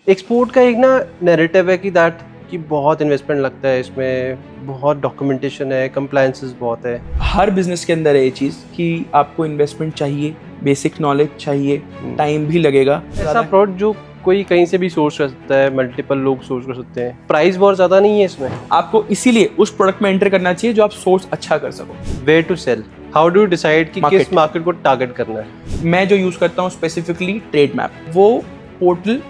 Export का एक ना नैरेटिव है कि बहुत इन्वेस्टमेंट लगता है इसमें, बहुत डॉक्यूमेंटेशन है, कंप्लायंसेस बहुत है। हर बिजनेस के अंदर है ये चीज़ कि आपको इन्वेस्टमेंट चाहिए, बेसिक नॉलेज चाहिए, टाइम भी लगेगा। ऐसा प्रोडक्ट जो कोई कहीं से भी सोर्स कर सकता है, मल्टीपल लोग सोर्स कर सकते हैं, प्राइस बहुत ज़्यादा नहीं है इसमें। आपको इसीलिए उस प्रोडक्ट में एंटर करना चाहिए जो आप सोर्स अच्छा कर सको। Where to sell, how do you decide कि Market. किस मार्केट को टारगेट करना है। मैं जो यूज़ करता हूँ स्पेसिफिकली ट्रेड मैप, वो पोर्टल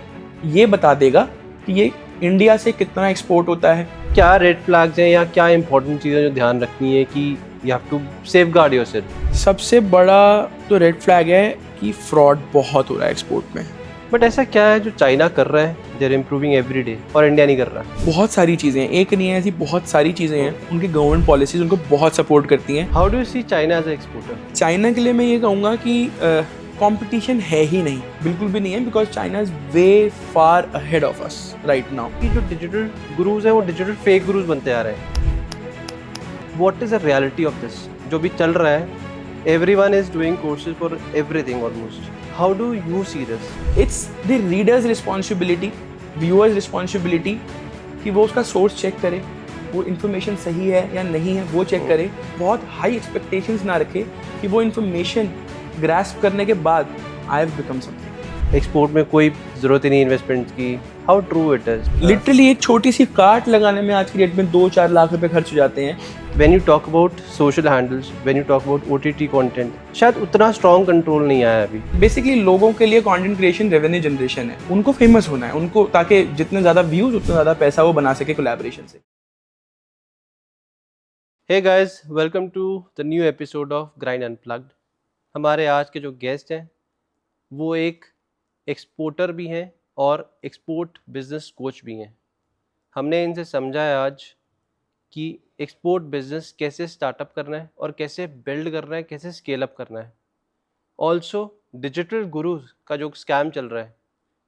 ये बता देगा कि ये इंडिया से कितना एक्सपोर्ट होता है। क्या रेड फ्लैग्स हैं या क्या इंपॉर्टेंट चीज़ें जो ध्यान रखनी है कि you have to safeguard yourself. सबसे बड़ा तो रेड फ्लैग है कि फ्रॉड बहुत हो रहा है एक्सपोर्ट में। बट ऐसा क्या है जो चाइना कर रहा है, they are improving every day, और इंडिया नहीं कर रहा। बहुत सारी चीज़ें हैं, एक नहीं है, ऐसी बहुत सारी चीज़ें हैं। उनकी गवर्नमेंट पॉलिसीज उनको बहुत सपोर्ट करती हैं। How do you see China as exporter. China के लिए मैं ये कहूँगा कि कंपटीशन है ही नहीं, बिल्कुल भी नहीं है, because China is way far ahead of us right now. कि जो डिजिटल गुरुज हैं वो डिजिटल फेक गुरुज बनते आ रहे हैं। What is the reality of this जो भी चल रहा है। Everyone is doing courses for everything almost. How do you see this. It's the readers responsibility, viewers responsibility कि वो उसका सोर्स चेक करे, वो इन्फॉर्मेशन सही है या नहीं है वो चेक करे। बहुत हाई एक्सपेक्टेशंस ना रखे कि वो इन्फॉर्मेशन ग्रास्प करने के बाद I have become something. Export में कोई जरूरत ही नहीं इन्वेस्टमेंट की। How true it is. Literally एक छोटी सी कार्ट लगाने में आज की डेट में 2-4 लाख रुपए खर्च हो जाते हैं। When you talk about social handles, when you talk about OTT content, शायद उतना स्ट्रॉन्ग कंट्रोल नहीं आया अभी। बेसिकली लोगों के लिए कंटेंट क्रिएशन रेवेन्यू जनरेशन है, उनको फेमस होना है, उनको ताकि जितने ज़्यादा व्यूज उतना ज़्यादा पैसा वो बना सके कोलैबोरेशन से। Hey guys, welcome to the new episode of Grind Unplugged. हमारे आज के जो गेस्ट हैं वो एक एक्सपोर्टर भी हैं और एक्सपोर्ट बिजनेस कोच भी हैं। हमने इनसे समझा है आज कि एक्सपोर्ट बिजनेस कैसे स्टार्टअप करना है और कैसे बिल्ड करना है, कैसे स्केल अप करना है। ऑल्सो डिजिटल गुरु का जो स्कैम चल रहा है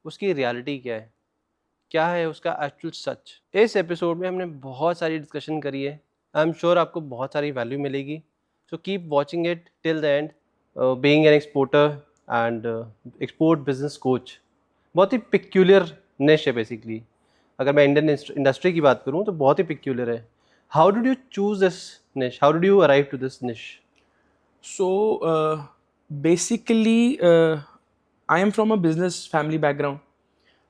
उसकी रियलिटी क्या है उसका एक्चुअल सच। इस एपिसोड में हमने बहुत सारी डिस्कशन करी है। आई एम श्योर आपको बहुत सारी वैल्यू मिलेगी। So keep watching it till the end. Being an exporter and export business coach बहुत ही पिक्यूलियर निश है बेसिकली। अगर मैं इंडियन इंडस्ट्री की बात करूँ तो बहुत ही पिक्यूलियर है। How did you choose this niche, how did you arrive to this niche. So basically I am from a business family background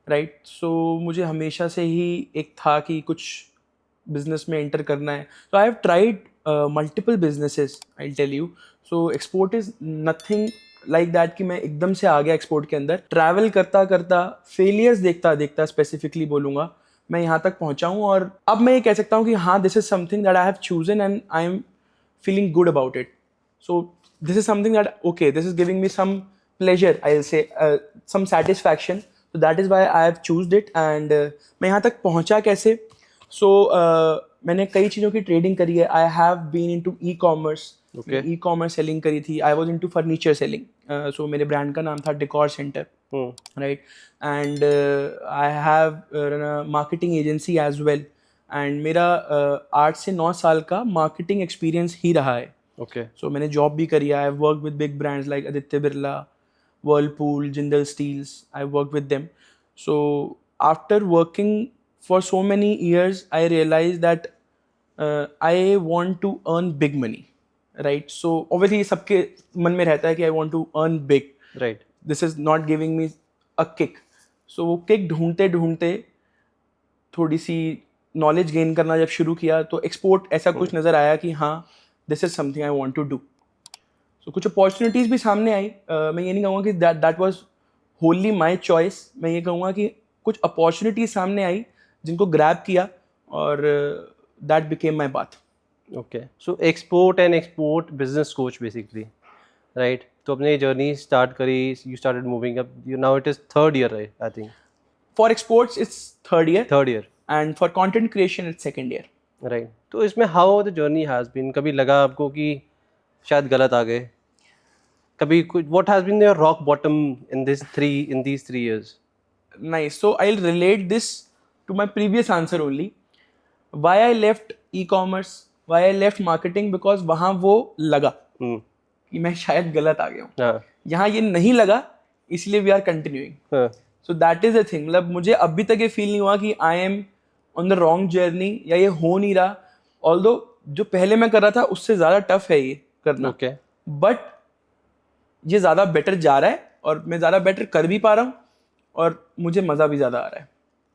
right. सो मुझे हमेशा से ही एक था कि कुछ बिजनेस में एंटर करना है। So I have tried multiple businesses, I tell you. So export is nothing like that कि मैं एकदम से आ गया एक्सपोर्ट के अंदर। ट्रैवल करता करता, फेलियर्स देखता देखता, स्पेसिफिकली बोलूँगा, मैं यहाँ तक पहुँचा हूँ। और अब मैं ये कह सकता हूँ कि हाँ, this is something that I have chosen and I am feeling good about it. So this is something that, okay, this is giving me some pleasure, I'll say, some satisfaction. So that is why I have chosen it. And मैं यहाँ तक पहुँचा कैसे? So मैंने कई चीज़ों की trading करी है। I have been into e-commerce. Okay. Ecommerce selling करी थी। I was into furniture selling. So मेरे ब्रांड का नाम था Decor Center. Right. And I have run a marketing agency as well. And मेरा 8 से 9 साल का मार्केटिंग एक्सपीरियंस ही रहा है। ओके। सो मैंने जॉब भी करी है। I work with big brands like Aditya Birla, Whirlpool, Jindal steels. I work with them. So after working for so many years I realize that I want to earn big money right. So obviously सबके मन में रहता है कि I want to earn big right. This is not giving me a kick. So वो kick ढूंढते ढूंढते थोड़ी सी नॉलेज गेन करना जब शुरू किया तो एक्सपोर्ट ऐसा कुछ नज़र आया कि हाँ, this is something I want to do. So कुछ अपॉर्चुनिटीज़ भी सामने आई। मैं ये नहीं कहूँगा कि that was Holi my choice. मैं ये कहूँगा कि कुछ अपॉर्चुनिटीज़ सामने आई जिनको ग्रैब किया और that became my path. Okay. So export and export business coach basically, right. तो अपनी जर्नी स्टार्ट करी, you started moving up, now it is third year, I think. For exports it's third year third year and for content creation it's second year. Right. तो इसमें how the journey has been, कभी लगा आपको कि शायद गलत आ गए, कभी कुछ, what has been your rock bottom in these 3 years? Nice. So I'll relate this to my previous answer only. Why I left e-commerce, why I left marketing, because वहाँ वो लगा कि मैं शायद गलत आ गया हूँ। हाँ यहाँ ये नहीं लगा, इसलिए we are continuing. हाँ सो दैट इज अ थिंग, मतलब मुझे अभी तक ये फील नहीं हुआ कि I am on the wrong journey या ये हो नहीं रहा, ऑल्दो जो पहले मैं कर रहा था उससे ज़्यादा टफ है ये करना, ओके बट ये ज़्यादा बेटर जा रहा है और मैं ज़्यादा बेटर कर भी पा रहा हूँ और मुझे मज़ा भी ज़्यादा आ रहा है.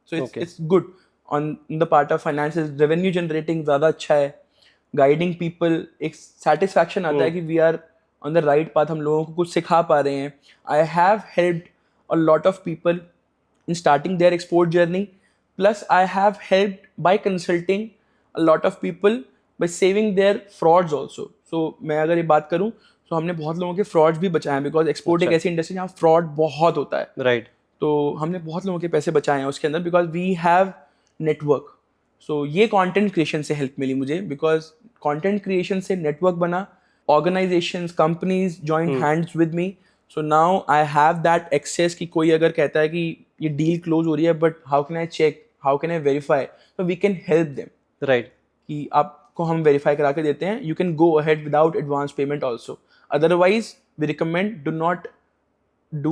So it's good on the part of finance. Revenue generating ज़्यादा अच्छा है, गाइडिंग पीपल, एक सेटिस्फैक्शन आता है कि we are on the right path, हम लोगों को कुछ सिखा पा रहे हैं. I have helped a lot of people in starting their export journey, plus I have helped by consulting a lot of people by saving their frauds also. So मैं अगर ये बात करूँ तो हमने बहुत लोगों के frauds भी बचाए हैं, because export एक ऐसी इंडस्ट्री जहाँ fraud बहुत होता है. राइट. तो हमने बहुत लोगों के पैसे बचाए हैं उसके अंदर, because we have network. So ये content creation से help मिली मुझे, because content creation से network बना, organizations, companies joined hands with me. So now I have that access कि कोई अगर कहता है कि ये डील क्लोज हो रही है, but how can I check, how can I verify, तो we can help them. Right. कि आपको हम वेरीफाई करा के देते हैं, you can go ahead without advance payment also. Otherwise we recommend do not do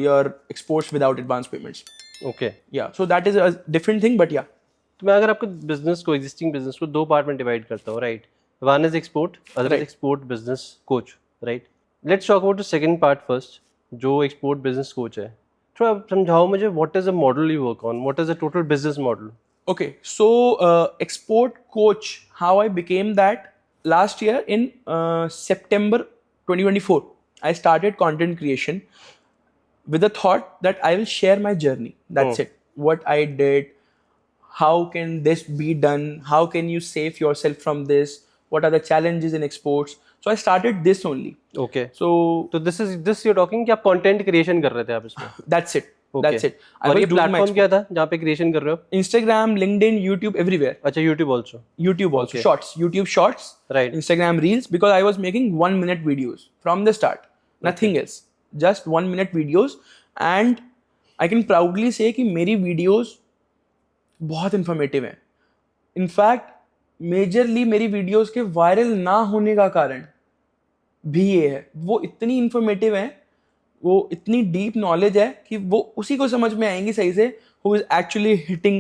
your exports without advance payments. Okay. Yeah so that is a different thing, but yeah. तो मैं अगर आपके बिजनेस को, existing business को दो part में divide करता हूँ, right. One is export, other is export business coach, right. Let's talk about the second part first, जो एक्सपोर्ट बिजनेस कोच है. थोड़ा समझाओ मुझे, what is the model you work on, what is the total business model. Okay, so export coach, how I became that, last year in September 2024, I started content creation with the thought that I will share my journey. That's it. What I did, how can this be done, how can you save yourself from this, what are the challenges in exports. So I started this only. Okay. So this you're talking कि आप content creation कर रहे थे आप इसमें. that's it. Okay. That's it. और ये platform क्या था जहाँ पे क्रिएशन कर रहे हो? Instagram, LinkedIn, YouTube, everywhere. अच्छा, YouTube also. YouTube also. Okay. Shorts. YouTube Shorts. Right. Instagram Reels, because I was making 1 minute videos from the start. Nothing else. Just 1 minute videos. And I can proudly say कि मेरी videos बहुत informative हैं. In fact, majorly मेरी videos के viral ना होने का कारण भी ये है. वो इतनी informative हैं, वो इतनी डीप नॉलेज है कि वो उसी को समझ में आएंगी सही से who is actually hitting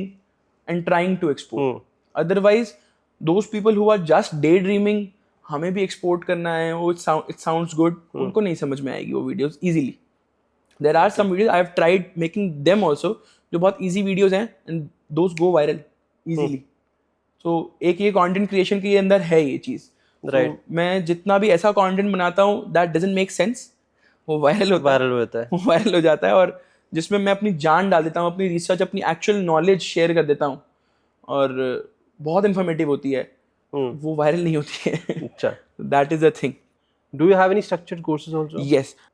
and trying to export. Otherwise, those people who are just daydreaming, हमें भी एक्सपोर्ट करना है, वो it sounds good, उनको नहीं समझ में आएगी वो videos easily. There are some videos I have tried making them also, जो बहुत easy videos हैं and those go viral easily. So एक ये content creation के अंदर है ये चीज़. Right. So, मैं जितना भी ऐसा content बनाता हूँ that doesn't make sense, वो वायरल हो जाता है और जिसमें मैं अपनी जान डाल देता हूँ, अपनी रिसर्च, अपनी एक्चुअल नॉलेज शेयर कर देता हूँ और बहुत इन्फॉर्मेटिव होती है, वो वायरल नहीं होती है. अच्छा, that is a thing. Do you have any structured courses also?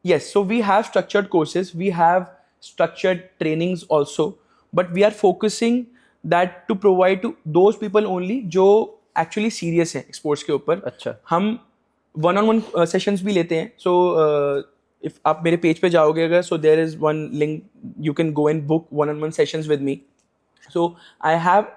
Yes, so we have structured courses, we have structured trainings also, but we are focusing that to provide to those people only जो actually serious है exports के ऊपर. अच्छा. हम 1-on-1 sessions भी लेते हैं. सो if आप मेरे पेज पे जाओगे अगर, so there is one link, you can go and book 1-on-1 sessions with me. So I have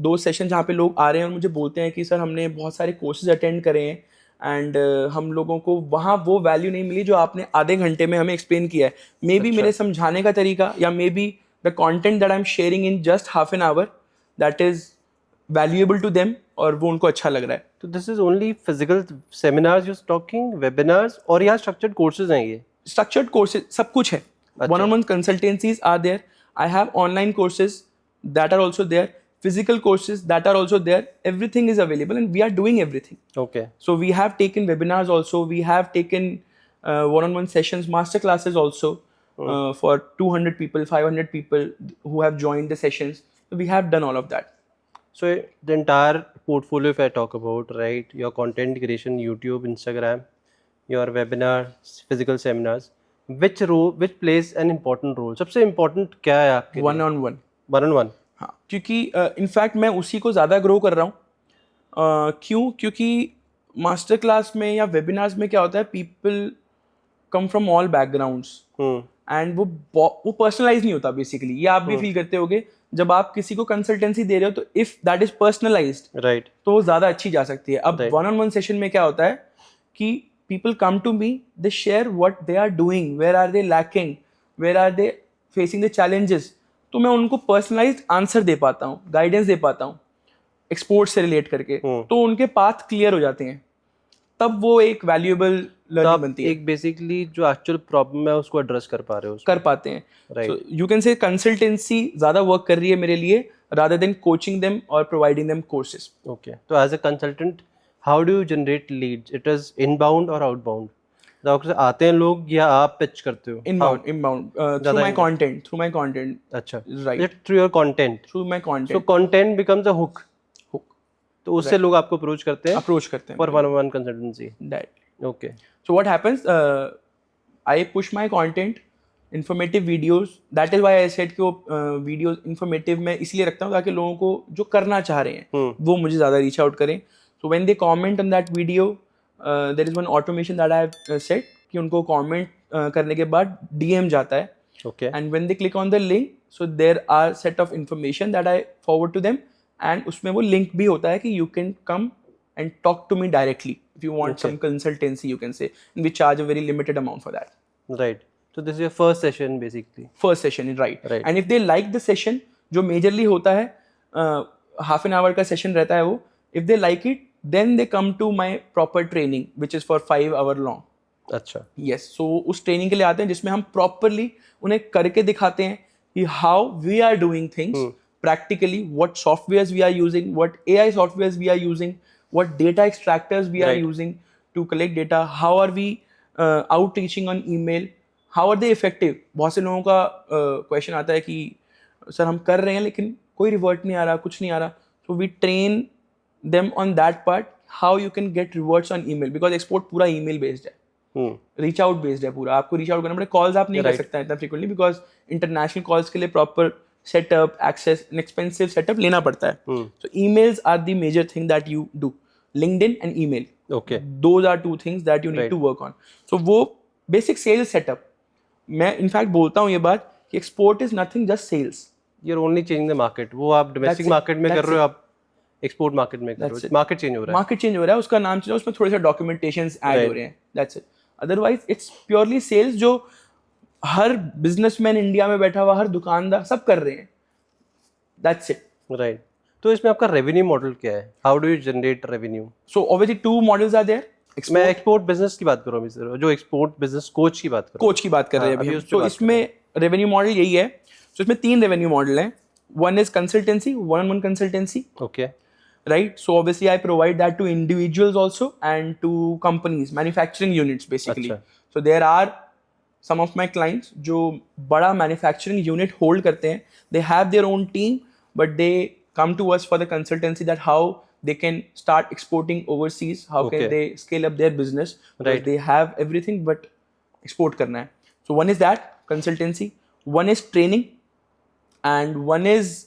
दो सेशन जहाँ पे लोग आ रहे हैं और मुझे बोलते हैं कि सर हमने बहुत सारे कोर्सेज अटेंड करे हैं एंड हम लोगों को वहाँ वो वैल्यू नहीं मिली जो आपने आधे घंटे में हमें एक्सप्लेन किया है. मे बी मेरे समझाने का तरीका या may be the content that I am sharing in just half an hour that is valuable to them और वो उनको अच्छा लग रहा है. तो this is only physical seminars you talking, webinars, और यहाँ स्ट्रक्चर्ड कोर्सेज हैं? ये स्ट्रक्चर्ड कोर्सेज सब कुछ है. 1-on-1 consultancies are there. I have online courses that are also there. Physical courses that are also there. Everything is available and we are doing everything. Okay. So we have taken webinars also. We have taken 1-on-1 sessions, master classes also for 200 people, 500 people who have joined the sessions. So we have done all of that. So the entire portfolio, if I talk about, right, your content creation, YouTube, Instagram, your webinars, physical seminars, which plays an important role? सबसे important क्या है आपके? 1-on-1. हाँ, क्योंकि in fact मैं उसी को ज़्यादा ग्रो कर रहा हूँ. क्यों? क्योंकि मास्टर क्लास में या वेबिनार्स में क्या होता है, people come from all backgrounds and वो पर्सनलाइज नहीं होता बेसिकली. ये आप भी फील करते होगे जब आप किसी को कंसल्टेंसी दे रहे हो, तो if that is personalised, right, तो वो ज़्यादा अच्छी जा सकती है. अब 1-on-1 सेशन में क्या होता है कि people come to me, they share what they are doing, where are they lacking, where are they facing the challenges, तो मैं उनको पर्सनलाइज्ड आंसर दे पाता हूँ, गाइडेंस दे पाता हूँ एक्सपोर्ट से रिलेट करके, तो उनके पाथ क्लियर हो जाते हैं, तब वो एक वैल्यूएबल तो लर्निंग आप बनती है, एक बेसिकली जो एक्चुअल प्रॉब्लम है उसको एड्रेस कर पा रहे हो कर पाते हैं. Right. So you can say consultancy ज़्यादा वर्क कर रही है मेरे लिए रादर देन कोचिंग देम और प्रोवाइडिंग देम कोर्सेज. ओके, तो as a consultant how do you generate leads? It is inbound और आउटबाउंड? तो आपके साथ आते हैं लोग या आप पिच करते हो? Inbound, through ज़्यादा my inbound. content, अच्छा, right, through your content. through my so content, content becomes a hook. hook, तो उससे लोग आपको अप्रोच करते हैं approach करते हैं for one one consultancy. that. Okay. So what happens? I push my content, informative videos. That is why I said कि वो videos informative मैं इसलिए रखता हूँ ताकि लोगों को जो करना चाह रहे हैं वो मुझे ज़्यादा reach out करें. So when they comment on that video, there is one automation that I have set कि उनको comment करने के बाद DM जाता है. Okay. And when they click on the link, so there are set of information that I forward to them, and उसमें वो link भी होता है कि you can come and talk to me directly if you want some consultancy, you can say, and we charge a very limited amount for that. Right. तो this is your first session basically. First session, right? Right. And if they like the session, जो majorly होता है half an hour का session रहता है वो, if they like it, then they come to my proper training, which is for 5 hour long. अच्छा. Yes, so उस training के लिए आते हैं जिसमें हम प्रॉपरली उन्हें करके दिखाते हैं कि how we are doing things practically, what softwares we are using, what AI softwares we are using, what data extractors we are Right. Using to collect data, how are we out reaching on email, how are they effective. बहुत से लोगों का question आता है कि sir हम कर रहे हैं लेकिन कोई रिवर्ट नहीं आ रहा, कुछ नहीं आ रहा. So we train them on that part, how you can get reverts on email, because export पूरा ईमेल बेस्ड है, रीच आउट बेस्ड है पूरा. आपको रीच आउट करना पड़े, कॉल्स आप नहीं कर सकते हैं इतना फ्रीक्वेंटली बिकॉज इंटरनेशनल कॉल्स के लिए proper setup, access, an expensive setup लेना पड़ता है. So emails are the major thing that you do. LinkedIn and email, okay. Those are two things that you need to work on. So वो basic sales setup. मैं in fact बोलता हूँ ये बात कि export is nothing just sales. You are only changing the market. वो आप domestic it. Market में कर That's रहे हो, आप एक्सपोर्ट मार्केट में कर रहे हो. मार्केट चेंज हो रहा है. मार्केट चेंज हो रहा है, उसका नाम चेंज, उसमें थोड़े से डॉक्यूमेंटेशंस ऐड हो रहे हैं, that's it. Otherwise it's purely sales, जो हर बिजनेसमैन इंडिया में बैठा हुआ, हर दुकानदार सब कर रहे हैं. That's it. राइट. तो इसमें आपका रेवेन्यू मॉडल क्या है? How do you generate revenue? So obviously two models are there. मैं एक्सपोर्ट बिजनेस की बात कर रहा हूँ अभी, जो एक्सपोर्ट बिजनेस कोच की बात कर रहा हूँ. कोच की बात कर रहे हैं हाँ, अभी अभी हम. उस पे सो बात इसमें रेवेन्यू मॉडल यही है. सो इसमें 3 रेवेन्यू मॉडल हैं. One is consultancy, one consultancy, okay. right? So obviously I provide that to individuals also and to companies, manufacturing units basically. अच्छा. So there are some of my clients जो बड़ा manufacturing unit hold करते हैं. They have their own team but they come to us for the consultancy that how they can start exporting overseas, how Okay. can they scale up their business, because Right. they have everything but export करना है. So one is that consultancy, one is training, and one is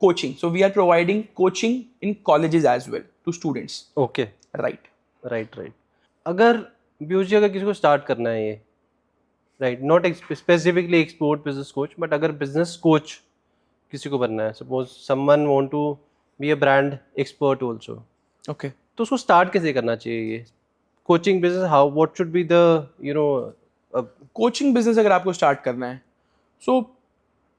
coaching. So we are providing coaching in colleges as well to students. Okay. Right. Right. अगर बीओजी अगर किसी को start करना है ये, right, not specifically export business coach, but अगर business coach किसी को बनना है, suppose someone want to be a brand expert also, Okay. तो उसको स्टार्ट कैसे करना चाहिए ये coaching business? How, what should be the coaching business अगर आपको स्टार्ट करना है, सो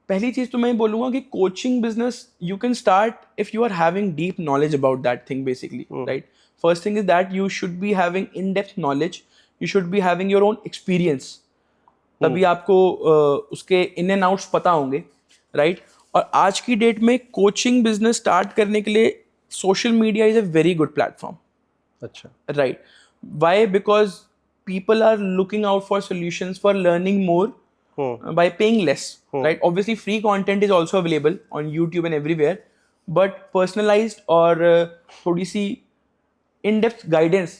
पहली चीज तो मैं बोलूंगा कि coaching business you can start if you are having deep knowledge about that thing basically, right. First thing is that you should be having in depth knowledge, you should be having your own experience. तभी आपको उसके in and outs पता होंगे, right. और आज की date में coaching business start करने के लिए social media is a very good platform. अच्छा. Right. Why? Because people are looking out for solutions for learning more by paying less. Right. Obviously, free content is also available on YouTube and everywhere, but personalized और थोड़ी सी in-depth guidance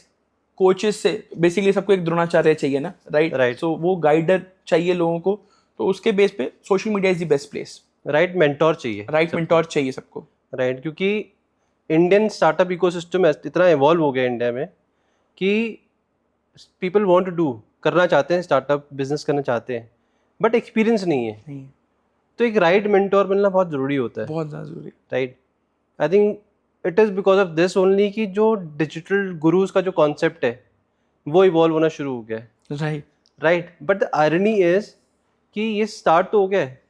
coaches से basically सबको एक द्रोणाचार्य चाहिए ना, right? Right. So वो guider चाहिए लोगों को, तो उसके बेस पे social media is the best place. Right. Mentor चाहिए. Right. mentor चाहिए सबको. राइट. क्योंकि इंडियन स्टार्टअप इकोसिस्टम इतना इवॉल्व हो गया इंडिया में कि पीपल वांट टू डू, करना चाहते हैं, स्टार्टअप बिजनेस करना चाहते हैं, बट एक्सपीरियंस नहीं है. नहीं, तो एक राइट मेंटोर मिलना बहुत ज़रूरी होता है. बहुत ज़्यादा जरूरी. Right. I think it is because of this only कि जो डिजिटल गुरुज का जो कॉन्सेप्ट है वो इवॉल्व होना शुरू हो गया है. Right. Right. But the irony is कि ये स्टार्ट तो हो गया है,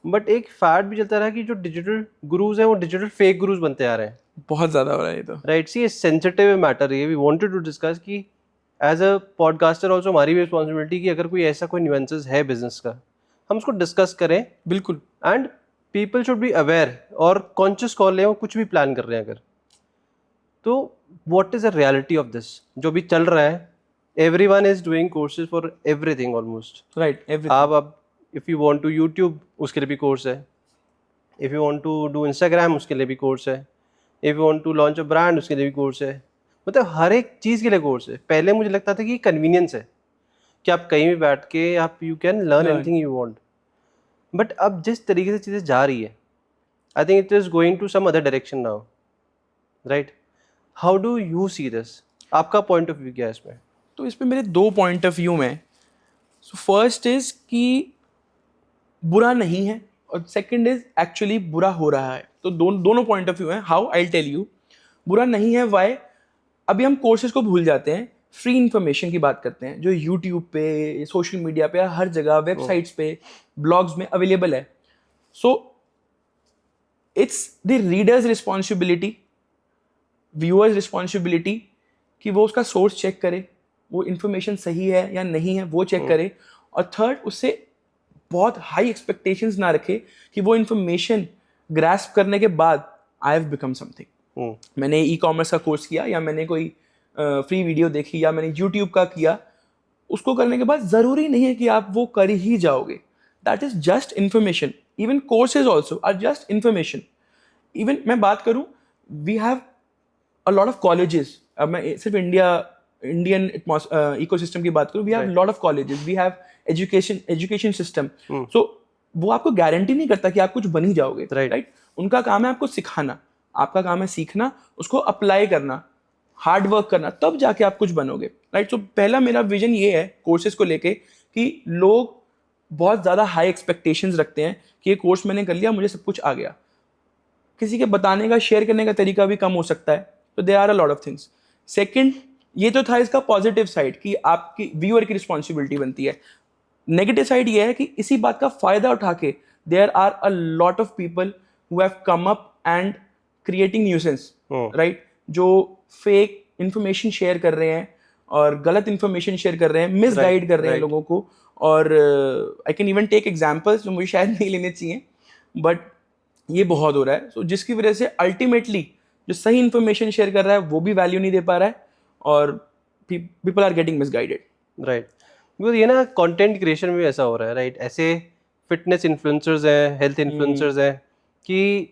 बट एक फैट भी चलता रहा कि जो डिजिटल गुरुज हैं वो डिजिटल फेक गुरुज बनते आ रहे हैं. बहुत ज़्यादा हो रहा है ये तो. राइट, सी ये सेंसिटिव मैटर है. वी वांटेड टू डिस्कस कि एज अ पॉडकास्टर ऑल्सो हमारी भी रिस्पॉन्सिबिलिटी कि अगर कोई ऐसा कोई न्यूएंसेस है बिजनेस का, हम उसको डिस्कस करें. बिल्कुल. And people should be aware और कॉन्शियस कॉल लें, वो कुछ भी प्लान कर रहे हैं अगर, तो what is the reality of this जो भी चल रहा है. Everyone is doing courses for everything almost. Right. Everything. आप अब if you want to YouTube, उसके लिए भी कोर्स है. If you want to do Instagram, उसके लिए भी कोर्स है. If you want to launch a brand, उसके लिए भी कोर्स है. मतलब हर एक चीज़ के लिए कोर्स है. पहले मुझे लगता था कि कन्वीनियंस है कि आप कहीं भी बैठ के आप you can learn anything you want. But अब जिस तरीके से चीज़ें जा रही है, I think it is going to some other direction now. Right, how do you see this? आपका पॉइंट ऑफ व्यू क्या है इसमें? तो इस पे मेरे 2 पॉइंट ऑफ व्यू में. सो फर्स्ट इज कि बुरा नहीं है, और सेकंड इज एक्चुअली बुरा हो रहा है. तो दोनों पॉइंट ऑफ व्यू हैं. How, I tell you. बुरा नहीं है, वाई? अभी हम कोर्सेज को भूल जाते हैं, फ्री इन्फॉर्मेशन की बात करते हैं जो यूट्यूब पे, सोशल मीडिया पे, हर जगह, वेबसाइट्स पे, ब्लॉग्स में अवेलेबल है. So it's the readers responsibility, viewers responsibility कि वो उसका सोर्स चेक करे, वो इन्फॉर्मेशन सही है या नहीं है वो चेक करे. और थर्ड, उससे बहुत हाई एक्सपेक्टेशंस ना रखे कि वो इन्फॉर्मेशन ग्रास्प करने के बाद आई हैव बिकम समथिंग. मैंने ई कॉमर्स का कोर्स किया, या मैंने कोई फ्री वीडियो देखी, या मैंने यूट्यूब का किया, उसको करने के बाद ज़रूरी नहीं है कि आप वो कर ही जाओगे. That is just information. Even courses also are just information. Even मैं बात करूँ, we have a lot of colleges. अब मैं सिर्फ इंडियन इकोसिस्टम की बात करूँ, we have lot of colleges, we have education system. So वो आपको गारंटी नहीं करता कि आप कुछ बन ही जाओगे. राइट. उनका काम है आपको सिखाना, आपका काम है सीखना, उसको अप्लाई करना, हार्ड वर्क करना, तब जाके आप कुछ बनोगे. राइट. सो पहला मेरा विजन ये है कोर्सेज को लेके कि लोग बहुत ज़्यादा हाई एक्सपेक्टेशंस रखते हैं कि ये कोर्स मैंने कर लिया, मुझे सब कुछ आ गया. किसी के बताने का, शेयर करने का तरीका भी कम हो सकता है. तो there are a lot of things. Second, ये तो था इसका पॉजिटिव साइड कि आपकी व्यूअर की रिस्पॉन्सिबिलिटी बनती है. नेगेटिव साइड ये है कि इसी बात का फायदा उठा के there are a lot of people who have come up and creating nuisance. Right. जो फेक इंफॉर्मेशन शेयर कर रहे हैं और गलत इंफॉर्मेशन शेयर कर रहे हैं, मिसगाइड कर रहे हैं लोगों को. और I can even take examples जो मुझे शायद नहीं लेने चाहिए, बट ये बहुत हो रहा है. सो जिसकी वजह से अल्टीमेटली जो सही इंफॉर्मेशन शेयर कर रहा है वो भी वैल्यू नहीं दे पा रहा है, और people are getting misguided. Right. Because ये ना कंटेंट क्रिएशन में ऐसा हो रहा है. राइट. ऐसे फिटनेस इन्फ्लुएंसर्स हैं, हेल्थ इन्फ्लुएंसर्स हैं कि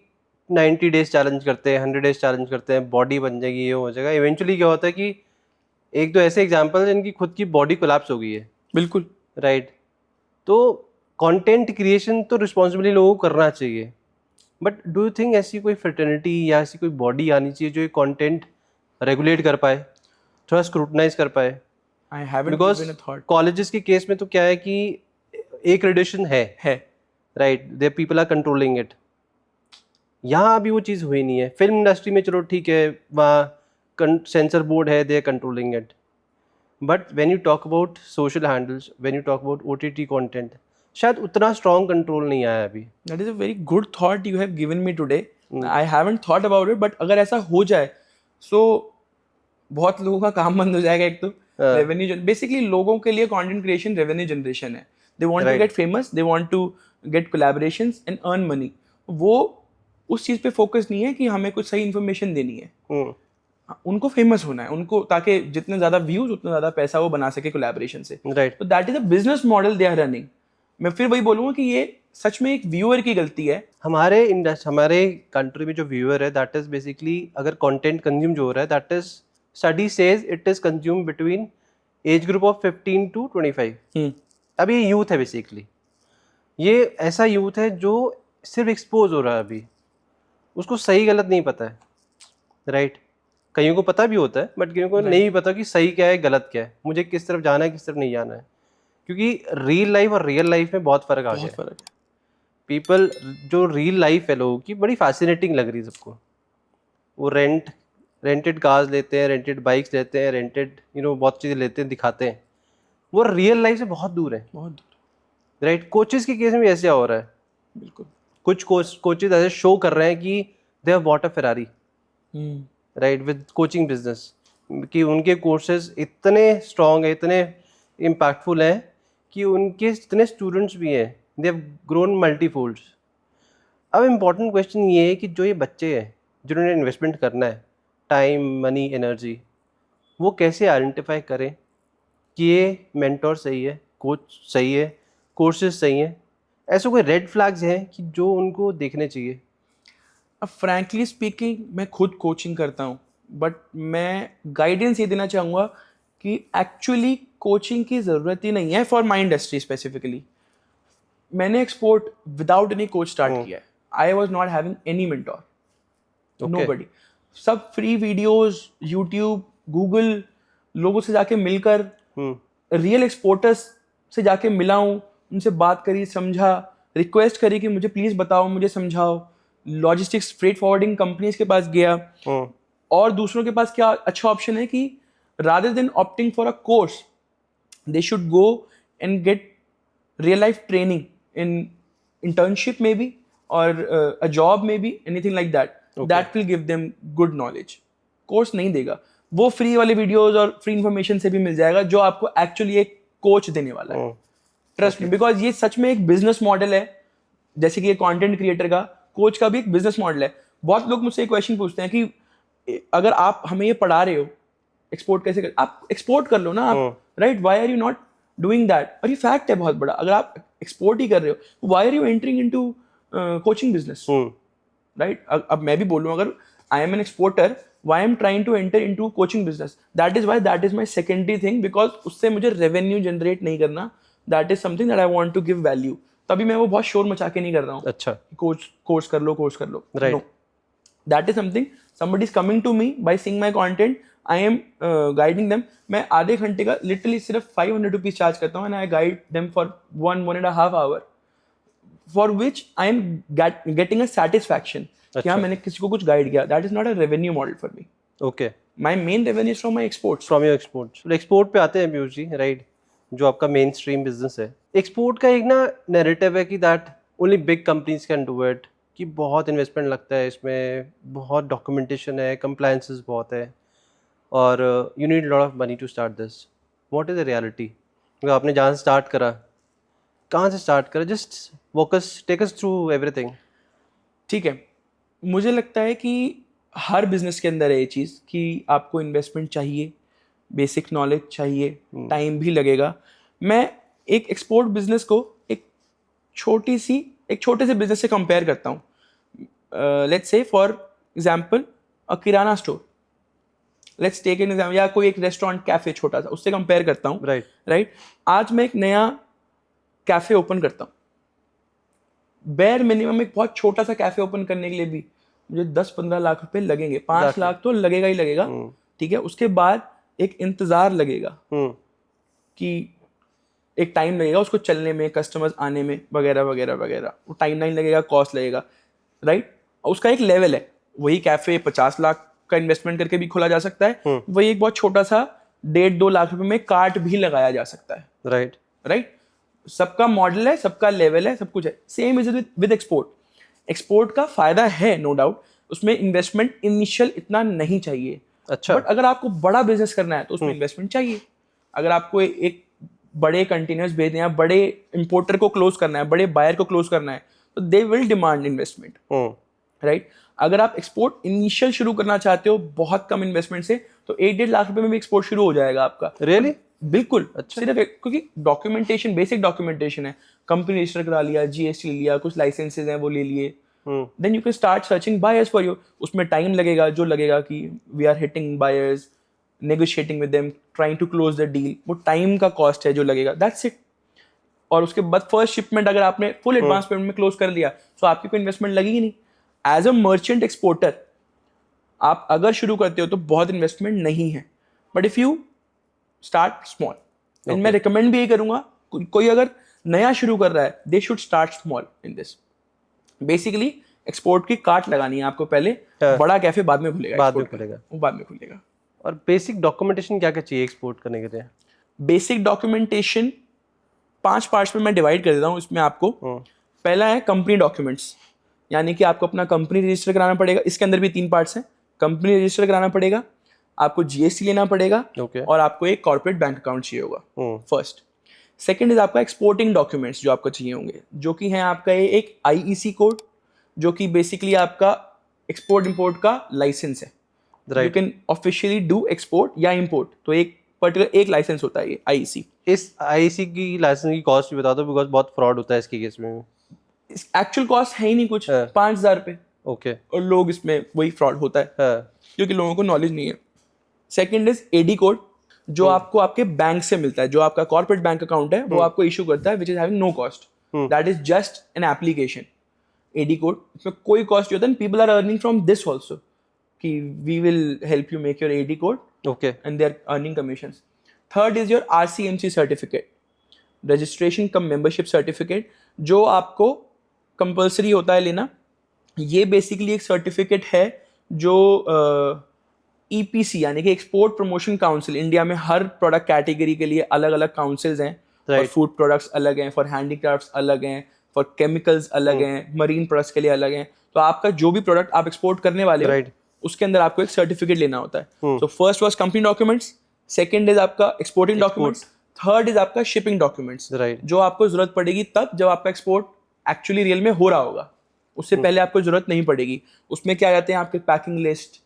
90 डेज चैलेंज करते हैं, 100 डेज चैलेंज करते हैं, बॉडी बन जाएगी, ये हो जाएगा. इवेंचुअली क्या होता है कि एक दो ऐसे एग्जाम्पल हैं जिनकी खुद की बॉडी कोलैप्स हो गई है. बिल्कुल. राइट. तो कंटेंट क्रिएशन तो रिस्पॉन्सिबली लोगों को करना चाहिए, बट डू यू थिंक ऐसी कोई फ्रेटर्निटी या ऐसी कोई बॉडी आनी चाहिए जो ये कंटेंट रेगुलेट कर पाए, थोड़ा स्क्रूटनाइज कर पाए? I haven't because given a thought. Colleges के केस में तो क्या है कि एक रेडिएशन है. Right. They people are controlling it. यहाँ अभी वो चीज़ हुई नहीं है. फिल्म इंडस्ट्री में चलो ठीक है, वहाँ सेंसर बोर्ड है, they are controlling it. But when you talk about social handles, when you talk about OTT content, शायद उतना स्ट्रॉन्ग कंट्रोल नहीं आया अभी. That is a very good thought you have given me today. I haven't thought about it, but अगर ऐसा हो जाए सो बहुत लोगों का काम बंद हो जाएगा. एक तो रेवेन्यू, बेसिकली लोगों के लिए कंटेंट क्रिएशन रेवेन्यू जनरेशन है. They want to get famous, they want to get collaborations and earn money. वो उस चीज़ पे फोकस नहीं है कि हमें कुछ सही इन्फॉर्मेशन देनी है. उनको फेमस होना है, उनको, ताकि जितने ज़्यादा व्यूज उतना ज़्यादा पैसा वो बना सके कोलैबोरेशन से. राइट. तो that is a business model they are running. मैं फिर वही बोलूँगा कि ये सच में एक व्यूअर की गलती है. हमारे कंट्री में जो व्यूअर है, दैट इज बेसिकली, अगर कंटेंट कंज्यूम जो हो रहा है, that is, study says it is consume between age group of 15 to 25. अब ये यूथ है बेसिकली. ये ऐसा यूथ है जो सिर्फ एक्सपोज हो रहा है अभी, उसको सही गलत नहीं पता है. राइट. कईयों को पता भी होता है, बट कईयों को नहीं पता कि सही क्या है, गलत क्या है, मुझे किस तरफ जाना है, किस तरफ नहीं जाना है. क्योंकि रियल लाइफ और रियल लाइफ में बहुत फ़र्क आ गया है. पीपल, जो रियल लाइफ है लोगों की, बड़ी फैसिनेटिंग लग रही है सबको. वो रेंटेड कार्स लेते हैं, रेंटेड बाइक्स लेते हैं, रेंटेड बहुत चीज़ें लेते हैं, दिखाते हैं. वो रियल लाइफ से बहुत दूर है. बहुत दूर. राइट, कोचेस के केस में भी ऐसे हो रहा है, बिल्कुल। कुछ कोचेस ऐसे शो कर रहे हैं कि they have bought a Ferrari, right, with coaching business, कि उनके कोर्सेज इतने स्ट्रॉन्ग है, इतने इम्पैक्टफुल हैं कि उनके जितने स्टूडेंट्स भी हैं दे हैव ग्रोन मल्टीफोल्ड्स। अब इम्पॉर्टेंट क्वेश्चन ये है कि जो ये बच्चे हैं जिन्होंने इन्वेस्टमेंट करना है, टाइम, मनी, एनर्जी, वो कैसे आइडेंटिफाई करें कि ये मेंटोर सही है, कोच सही है, कोर्सेज सही हैं? ऐसे कोई रेड फ्लैग्स हैं कि जो उनको देखने चाहिए? अब फ्रैंकली स्पीकिंग मैं खुद कोचिंग करता हूँ, बट मैं गाइडेंस ये देना चाहूँगा कि एक्चुअली कोचिंग की ज़रूरत ही नहीं है फॉर माई इंडस्ट्री स्पेसिफिकली। मैंने export without any coach start किया है। I was not having any mentor, nobody. सब फ्री वीडियोस, यूट्यूब, गूगल, लोगों से जाके मिलकर, रियल एक्सपोर्टर्स से जाके मिला हूँ, उनसे बात करी, समझा, रिक्वेस्ट करी कि मुझे प्लीज़ बताओ, मुझे समझाओ। लॉजिस्टिक्स, फ्रेट फॉरवर्डिंग कंपनीज के पास गया, और दूसरों के पास क्या अच्छा ऑप्शन है कि rather than opting for a course, they should go and get real life training in internship maybe, or a job maybe, anything like that. That will give them good knowledge. Course नहीं देगा, वो free वाले videos और free information से भी मिल जाएगा जो आपको एक्चुअली एक कोच देने वाला है। ट्रस्ट मी, बिकॉज ये सच में एक बिजनेस मॉडल है। जैसे कि ये कंटेंट क्रिएटर का, कोच का भी एक बिजनेस मॉडल है। बहुत लोग मुझसे एक क्वेश्चन पूछते हैं कि अगर आप हमें ये पढ़ा रहे हो एक्सपोर्ट कैसे कर, आप एक्सपोर्ट कर लो ना आप, right, why are you not doing that? और ये फैक्ट है बहुत बड़ा, अगर आप एक्सपोर्ट ही कर रहे हो, why are you entering into coaching business, right? अब मैं भी बोलूं, अगर I am an exporter, why I am trying to enter into coaching business, that is why, that is my secondary thing, because उससे मुझे रेवेन्यू जनरेट नहीं करना, that is something that I want to give value. तभी मैं वो बहुत शोर मचा के नहीं कर रहा हूँ, अच्छा, कोर्स कर लो, right. No, that is something somebody is coming to me by seeing my content, I am guiding them. मैं आधे घंटे का लिटरली सिर्फ 500 रुपीज चार्ज करता हूँ, and I guide them for 1.5 hour, for which I am getting a satisfaction कि हाँ मैंने किसी को कुछ गाइड किया। That is not a revenue model for me. Okay, My main revenue is from my exports. From your exports. Export पे आते हैं पीयूष जी, राइट, जो आपका मेन स्ट्रीम बिजनेस है। एक्सपोर्ट का एक ना नैरेटिव है कि that only big companies can do it, कि बहुत इन्वेस्टमेंट लगता है इसमें, बहुत डॉक्यूमेंटेशन है, कंप्लायंसेस बहुत है, और you need lot of money to start this. What is the reality? अगर आपने जहाँ से स्टार्ट करा, कहाँ से स्टार्ट करा? Just focus, take us through everything. ठीक है, मुझे लगता है कि हर बिजनेस के अंदर है ये चीज़ कि आपको इन्वेस्टमेंट चाहिए, बेसिक नॉलेज चाहिए, टाइम भी लगेगा। मैं एक एक्सपोर्ट बिजनेस को एक छोटे से बिजनेस से कंपेयर करता हूँ। Let's say for example a kirana store, let's take an example, या कोई एक रेस्टोरेंट, कैफे छोटा सा, उससे कंपेयर करता हूँ, राइट। आज मैं एक नया कैफे ओपन करता हूँ, बेयर मिनिमम एक बहुत छोटा सा कैफे ओपन करने के लिए भी मुझे 10-15 लाख रुपए लगेंगे, 5 लाख तो लगेगा ही लगेगा, ठीक है। उसके बाद एक इंतजार लगेगा कि एक टाइम लगेगा उसको चलने में, कस्टमर्स आने में, वगैरह वगैरह वगैरह, वो टाइम लाइन लगेगा, कॉस्ट लगेगा, राइट। उसका एक लेवल है। वही कैफे 50 लाख का इन्वेस्टमेंट करके भी खोला जा सकता है, वही एक बहुत छोटा सा 1.5-2 लाख रुपए में कार्ट भी लगाया जा सकता है, राइट। सबका मॉडल है, सबका लेवल है, सब कुछ है। Same is with export. Export का फायदा है, नो डाउट, उसमें इन्वेस्टमेंट इनिशियल इतना नहीं चाहिए। अच्छा, बट अगर आपको बड़ा बिजनेस करना है तो उसमें इन्वेस्टमेंट चाहिए। अगर आपको एक बड़े कंटेनर्स भेजने हैं, बड़े इंपोर्टर को क्लोज करना है, बड़े बायर को क्लोज करना है, तो they will demand investment, right. अगर आप एक्सपोर्ट इनिशियल शुरू करना चाहते हो बहुत कम इन्वेस्टमेंट से, तो 1-1.5 लाख रुपए में भी एक्सपोर्ट शुरू हो जाएगा आपका। रियली? बिल्कुल। अच्छा। सिर्फ क्योंकि डॉक्यूमेंटेशन, बेसिक डॉक्यूमेंटेशन है, कंपनी रजिस्टर करा लिया, जीएसटी ले लिया, कुछ लाइसेंसेज हैं वो ले लिए, then you can start searching buyers for you. उसमें टाइम लगेगा, जो लगेगा कि we are hitting buyers, negotiating with them, trying to close the deal, वो टाइम का कॉस्ट है जो लगेगा, दैट्स इट। और उसके बाद फर्स्ट शिपमेंट अगर आपने फुल एडवांस पेमेंट में क्लोज कर लिया, तो आपकी कोई इन्वेस्टमेंट लगेगी नहीं। एज अ मर्चेंट एक्सपोर्टर आप अगर शुरू करते हो तो बहुत इन्वेस्टमेंट नहीं है, but if you start small, and मैं रिकमेंड भी यही करूंगा, कोई अगर नया शुरू कर रहा है, they should start small in this. Basically export की कार्ट लगानी है आपको पहले, बड़ा कैफे बाद में खुलेगा, वो बाद में खुलेगा। और बेसिक डॉक्यूमेंटेशन क्या क्या चाहिए एक्सपोर्ट करने के लिए? बेसिक डॉक्यूमेंटेशन 5 पार्ट्स में मैं डिवाइड कर देता हूँ इसमें आपको। पहला है कंपनी डॉक्यूमेंट्स, यानी कि आपको अपना कंपनी रजिस्टर कराना पड़ेगा। इसके अंदर भी 3 पार्ट्स हैं। कंपनी रजिस्टर कराना पड़ेगा, आपको जीएसटी लेना पड़ेगा, और आपको एक कॉर्पोरेट बैंक अकाउंट चाहिए होगा, फर्स्ट। सेकंड इज आपका एक्सपोर्टिंग डॉक्यूमेंट्स जो आपको चाहिए होंगे, जो कि हैं आपका ये एक आईईसी कोड, जो कि बेसिकली आपका एक्सपोर्ट इंपोर्ट का लाइसेंस है। You can officially do export या इंपोर्ट, तो एक पर्टिकुलर एक लाइसेंस होता है ये आईईसी। इस आईसी की लाइसेंस की कॉस्ट भी बता दो, बिकॉज बहुत फ्रॉड होता है इसके केस में। एक्चुअल कॉस्ट है ही नहीं कुछ, 5,000 रुपये। ओके। और लोग इसमें वही फ्रॉड होता है क्योंकि लोगों को नॉलेज नहीं है। सेकंड इज एडी कोड, जो आपको आपके बैंक से मिलता है, जो आपका कॉर्पोरेट बैंक अकाउंट है वो आपको इशू करता है, which is having no cost, that is just an application. AD code, इसमें कोई कॉस्ट नहीं होता, people are earning from this also, कि we will help you make your AD code, okay, and they are earning commissions. Third is your RCMC certificate, registration cum membership certificate, जो आपको compulsory होता है लेना। ये basically एक certificate है जो ईपीसी यानी कि एक्सपोर्ट प्रमोशन काउंसिल, इंडिया में हर प्रोडक्ट कैटेगरी के लिए अलग अलग काउंसिल्स हैं। फॉर फूड प्रोडक्ट्स अलग हैं, फॉर हैंडीक्राफ्ट्स अलग हैं, फॉर केमिकल्स अलग हैं, मरीन प्रोडक्ट्स के लिए अलग हैं। तो आपका जो भी प्रोडक्ट आप एक्सपोर्ट करने वाले हो, उसके अंदर आपको एक सर्टिफिकेट लेना होता है। So first was company documents, second is आपका एक्सपोर्टिंग डॉक्यूमेंट्स, थर्ड इज आपका शिपिंग डॉक्यूमेंट्स, जो आपको जरूरत पड़ेगी तब जब आपका एक्सपोर्ट एक्चुअली रियल में हो रहा होगा। उससे पहले आपको जरूरत नहीं पड़ेगी। उसमें क्या आते हैं आपके पैकिंग लिस्ट,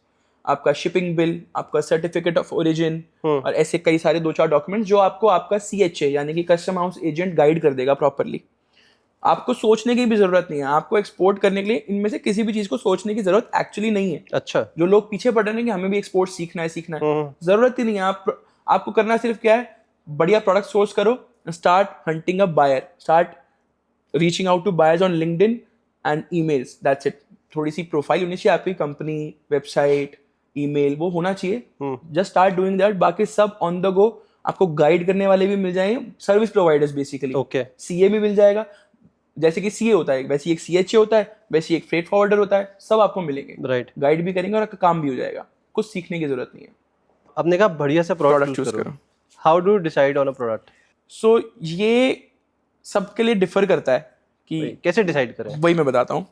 आपका शिपिंग बिल, आपका सर्टिफिकेट ऑफ ओरिजिन, और ऐसे कई सारे 2-4 डॉक्यूमेंट्स जो आपको आपका CHA यानी कि कस्टम हाउस एजेंट गाइड कर देगा प्रॉपरली। आपको सोचने की भी जरूरत नहीं है। आपको एक्सपोर्ट करने के लिए इनमें से किसी भी चीज को सोचने की जरूरत एक्चुअली नहीं है। अच्छा, जो लोग पीछे पड़ रहे हैं कि हमें भी एक्सपोर्ट सीखना है, जरूरत ही नहीं है। आपको करना सिर्फ क्या है, बढ़िया प्रोडक्ट सोर्स करो, start hunting a buyer, start reaching out to buyers on LinkedIn and emails, that's it. थोड़ी सी प्रोफाइल होनी चाहिए आपकी, कंपनी, वेबसाइट, ईमेल, वो होना चाहिए। जस्ट स्टार्ट डूइंग दैट, बाकी सब ऑन द गो। आपको गाइड करने वाले भी मिल जाएंगे, service providers basically. Okay, CA भी मिल जाएगा, जैसे कि सीए होता है वैसे एक CHA होता है, वैसे एक फ्रेट फॉरवर्डर होता है, सब आपको मिलेंगे। राइट, गाइड भी करेंगे और आपका काम भी हो जाएगा। कुछ सीखने की जरूरत नहीं है। आपने कहा बढ़िया सा प्रोडक्ट चूज करो। How do decide on a product? So ये सबके लिए डिफर करता है कि कैसे डिसाइड करें, वही मैं बताता हूँ।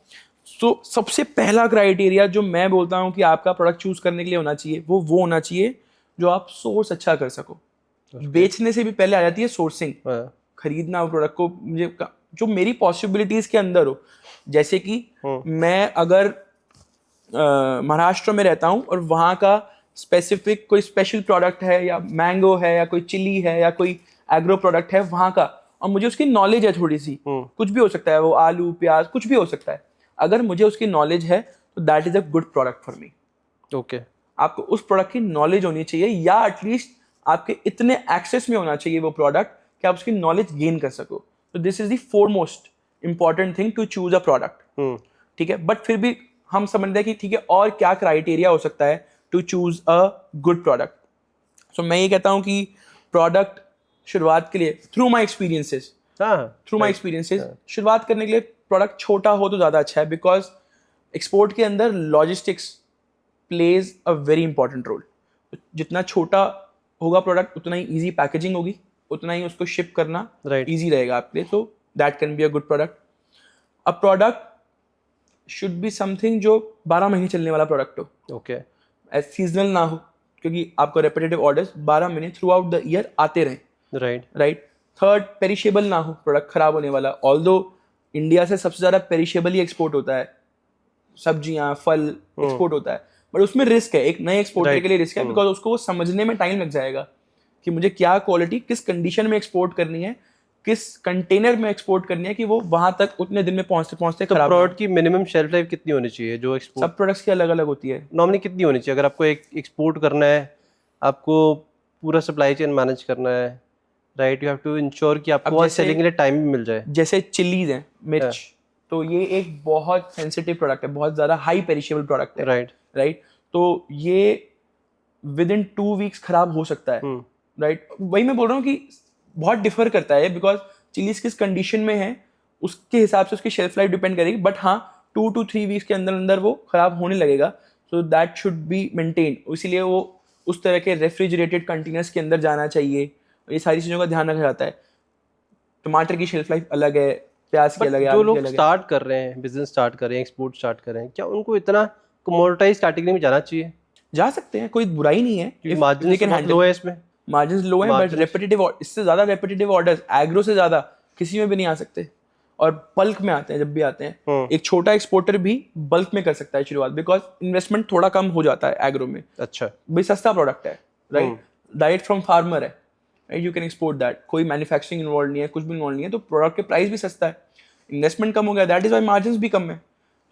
सो सबसे पहला क्राइटेरिया जो मैं बोलता हूँ कि आपका प्रोडक्ट चूज करने के लिए होना चाहिए, वो होना चाहिए जो आप सोर्स अच्छा कर सको। बेचने से भी पहले आ जाती है सोर्सिंग, खरीदना हो प्रोडक्ट को, मुझे जो मेरी पॉसिबिलिटीज के अंदर हो। जैसे कि मैं अगर महाराष्ट्र में रहता हूँ और वहाँ का स्पेसिफिक कोई स्पेशल प्रोडक्ट है, या मैंगो है, या कोई चिली है, या कोई एग्रो प्रोडक्ट है वहाँ का, और मुझे उसकी नॉलेज है थोड़ी सी, कुछ भी हो सकता है, वो आलू प्याज कुछ भी हो सकता है, अगर मुझे उसकी नॉलेज है तो that is a good product for me. Okay, आपको उस प्रोडक्ट की नॉलेज होनी चाहिए, या एटलीस्ट आपके इतने एक्सेस में होना चाहिए वो प्रोडक्ट कि आप उसकी नॉलेज गेन कर सको। तो this is the foremost important thing to choose a product. ठीक है, बट फिर भी हम समझते हैं कि ठीक है, और क्या क्राइटेरिया हो सकता है to choose a good product. So मैं ये कहता हूँ कि प्रोडक्ट शुरुआत के लिए थ्रू माई एक्सपीरियंसेस शुरुआत करने के लिए प्रोडक्ट छोटा हो तो ज़्यादा अच्छा है, बिकॉज एक्सपोर्ट के अंदर logistics plays a very important role. जितना छोटा होगा प्रोडक्ट, उतना ही ईजी पैकेजिंग होगी, उतना ही उसको शिप करना ईजी रहेगा आपके लिए। So that can be a good product. A product should be something जो 12 महीने चलने वाला प्रोडक्ट हो। ओके, सीजनल ना हो, क्योंकि आपको रेपिटेटिव ऑर्डर्स 12 महीने थ्रू आउट द ईयर आते रहें। राइट। थर्ड, पेरिशेबल ना हो, प्रोडक्ट खराब होने वाला। ऑल्दो इंडिया से सबसे ज़्यादा पेरिशेबल ही एक्सपोर्ट होता है, सब्जियां, फल एक्सपोर्ट होता है, बट उसमें रिस्क है, एक नए एक्सपोर्टर के लिए रिस्क है, बिकॉज उसको वो समझने में टाइम लग जाएगा कि मुझे क्या क्वालिटी किस कंडीशन में एक्सपोर्ट करनी है, किस कंटेनर में एक्सपोर्ट करनी है, कि वो वहां तक उतने दिन में पहुंचते खराब। प्रोडक्ट की मिनिमम शेल्फ लाइफ कितनी होनी चाहिए जो एक्सपोर्ट? सब प्रोडक्ट्स की अलग अलग होती है। नॉर्मली कितनी होनी चाहिए अगर आपको एक एक्सपोर्ट करना है, आपको पूरा सप्लाई चेन मैनेज करना है, right? You have to ensure कि आपको सेलिंग के लिए टाइम भी मिल जाए। जैसे चिलीज हैं, मिर्च, तो ये एक बहुत सेंसिटिव प्रोडक्ट है, बहुत ज़्यादा हाई पेरिशेबल प्रोडक्ट है। राइट। तो ये विद इन 2 वीक्स खराब हो सकता है। राइट। वही मैं बोल रहा हूँ कि बहुत डिफर करता है, बिकॉज चिलीज किस कंडीशन में है उसके हिसाब से उसकी शेल्फ लाइफ डिपेंड करेगी, बट हाँ 2 to 3 वीक्स के अंदर अंदर वो खराब होने लगेगा। So that should be maintain, इसीलिए वो उस तरह के रेफ्रिजरेटेड कंटेनर्स के अंदर जाना चाहिए। ये सारी चीज़ों का ध्यान रखा जाता है। टमाटर की शेल्फ लाइफ अलग है, प्याज की अलग है, जो आलू की लोग अलग है। स्टार्ट कर रहे हैं, बिजनेस स्टार्ट कर रहे हैं, एक्सपोर्ट स्टार्ट कर रहे हैं, क्या उनको इतना कमोडिटाइज कैटेगरी में जाना चाहिए? जा सकते हैं, कोई बुराई नहीं है, क्योंकि मार्जिन बहुत लो है इसमें। मार्जिन लो है, बट रेपिटेटिव, इससे ज्यादा रेपिटेटिव ऑर्डर्स एग्रो से ज्यादा किसी में भी नहीं आ सकते, और बल्क में आते हैं जब भी आते हैं। एक छोटा एक्सपोर्टर भी बल्क में कर सकता है शुरुआत, बिकॉज इन्वेस्टमेंट थोड़ा कम हो जाता है एग्रो में। अच्छा, भाई सस्ता प्रोडक्ट है, राइट, डायरेक्ट फ्रॉम फार्मर है, right, you can export that, कोई मैन्युफैक्चरिंग इन्वॉल्व नहीं है, कुछ भी इन्वॉल्व नहीं है, तो प्रोडक्ट के प्राइस भी सस्ता है, इन्वेस्टमेंट कम हो गया, दैट इज वाई मार्जिन भी कम है,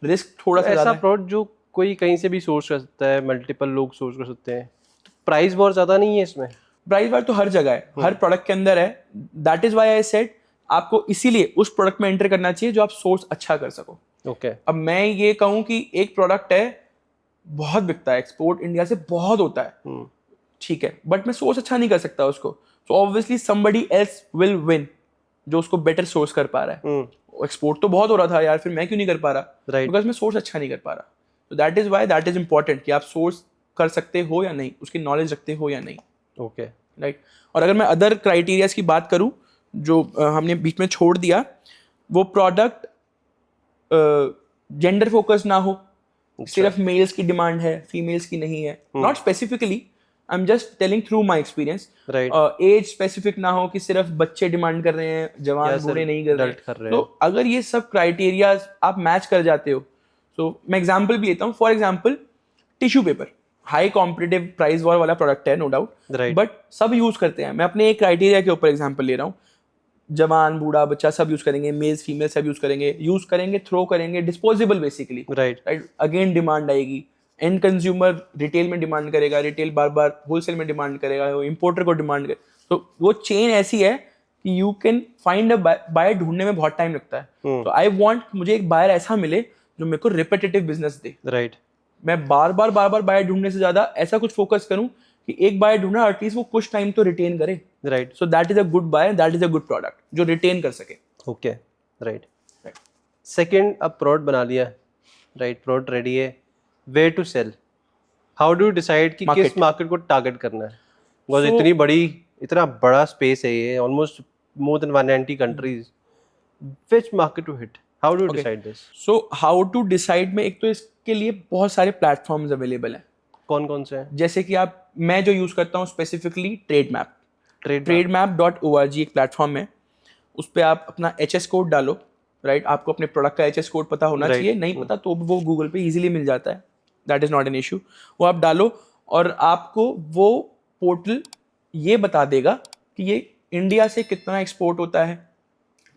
रिस्क थोड़ा सा ऐसा ज्यादा है। प्रोडक्ट जो कोई कहीं से भी सोर्स कर सकता है, मल्टीपल लोग सोर्स कर सकते हैं, तो प्राइस बहुत ज्यादा नहीं है इसमें। प्राइस वार तो हर जगह है, हर प्रोडक्ट के अंदर है, that is why I said आपको इसीलिए उस प्रोडक्ट में एंटर करना चाहिए जो आप सोर्स अच्छा कर सको। ओके, अब मैं ये कहूँ कि एक प्रोडक्ट है बहुत बिकता है, एक्सपोर्ट इंडिया से बहुत होता है, ठीक है, बट मैं सोर्स अच्छा नहीं कर सकता उसको, so obviously somebody else will win जो उसको बेटर सोर्स कर पा रहा है। एक्सपोर्ट तो बहुत हो रहा था यार, फिर मैं क्यों नहीं कर पा रहा? राइट, बिकॉज मैं सोर्स अच्छा नहीं कर पा रहा। तो that is why that is important कि आप सोर्स कर सकते हो या नहीं, उसकी नॉलेज रखते हो या नहीं। Okay, right. और अगर मैं अदर क्राइटेरियाज की बात करूं जो हमने बीच में छोड़ दिया, वो प्रोडक्ट जेंडर फोकस ना हो, सिर्फ मेल्स की डिमांड है, फीमेल्स की नहीं है, not specifically, I am just telling through my experience. Right, as specific ना हो कि सिर्फ बच्चे डिमांड कर रहे हैं, जवान बूढ़े नहीं कर रहे हैं। तो अगर ये सब क्राइटेरिया आप मैच कर जाते हो, तो मैं एग्जांपल भी लेता हूँ, for example tissue paper, high competitive price war वाला प्रोडक्ट है, नो डाउट, बट सब यूज करते हैं। मैं अपने एक क्राइटेरिया के ऊपर एग्जांपल ले रहा हूँ, जवान बूढ़ा बच्चा सब यूज करेंगे, मेल्स फीमेल सब यूज करेंगे, थ्रो करेंगे, disposable basically, right. Again demand आएगी, एंड कंज्यूमर रिटेल में डिमांड करेगा, रिटेल बार बार होलसेल में डिमांड करेगा, वो इंपोर्टर को डिमांड करे, तो वो चेन ऐसी है कि you can find a buyer ढूंढने में बहुत टाइम लगता है। तो आई वांट, मुझे एक बायर ऐसा मिले जो मेरे को रिपीटेटिव बिजनेस दे, राइट। मैं बार बार बायर ढूंढने से ज्यादा ऐसा कुछ फोकस करूं कि एक बायर ढूंढना, एटलीस्ट वो कुछ टाइम तो रिटेन करे, right. So that is a good buyer, that is a good product जो रिटेन कर सके। Okay, right. सेकंड, अब प्रोडक्ट बना लिया, राइट, प्रोडक्ट रेडी है, where to sell, how do you decide कि किस मार्केट को टारगेट करना है? बिकॉज इतना बड़ा स्पेस है ये, almost more than 190 countries, which market to hit, how do you decide this? So how to decide में, एक तो इसके लिए बहुत सारे प्लेटफॉर्म्स अवेलेबल हैं। कौन कौन से हैं? जैसे कि मैं जो यूज करता हूँ स्पेसिफिकली ट्रेडमैप, trademap.org एक प्लेटफॉर्म है, उस पर आप अपना HS कोड डालो, राइट, आपको अपने प्रोडक्ट का HS कोड पता होना चाहिए, नहीं पता तो वो गूगल पे इजीली मिल जाता है, that is not an issue. वो आप डालो और आपको वो पोर्टल ये बता देगा कि ये इंडिया से कितना एक्सपोर्ट होता है,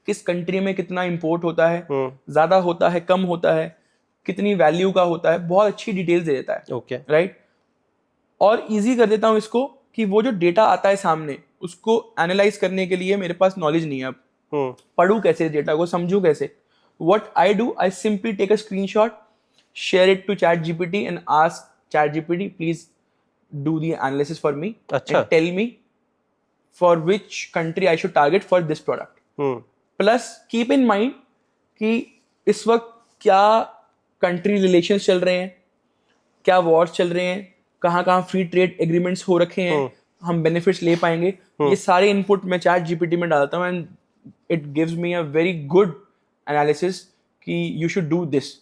किस कंट्री में कितना इंपोर्ट होता है, ज्यादा होता है, कम होता है, कितनी वैल्यू का होता है, बहुत अच्छी डिटेल्स दे देता है। Okay, right. और इजी कर देता हूँ इसको कि वो जो डेटा आता है सामने, उसको एनालाइज करने के लिए मेरे पास नॉलेज नहीं है। अब पढ़ूं कैसे डेटा को, समझूं कैसे? What I do, I simply take a screenshot, share it to ChatGPT and ask ChatGPT please do the analysis for me and tell me for which country I should target for this product. Plus keep in mind कि इस वक्त क्या country relations चल रहे हैं, क्या Wars चल रहे हैं, कहाँ फ्री ट्रेड एग्रीमेंट्स हो रखे हैं, हम बेनिफिट्स ले पाएंगे, ये सारे इनपुट मैं ChatGPT में डालता हूँ and it gives me a very good analysis कि यू शुड डू दिस।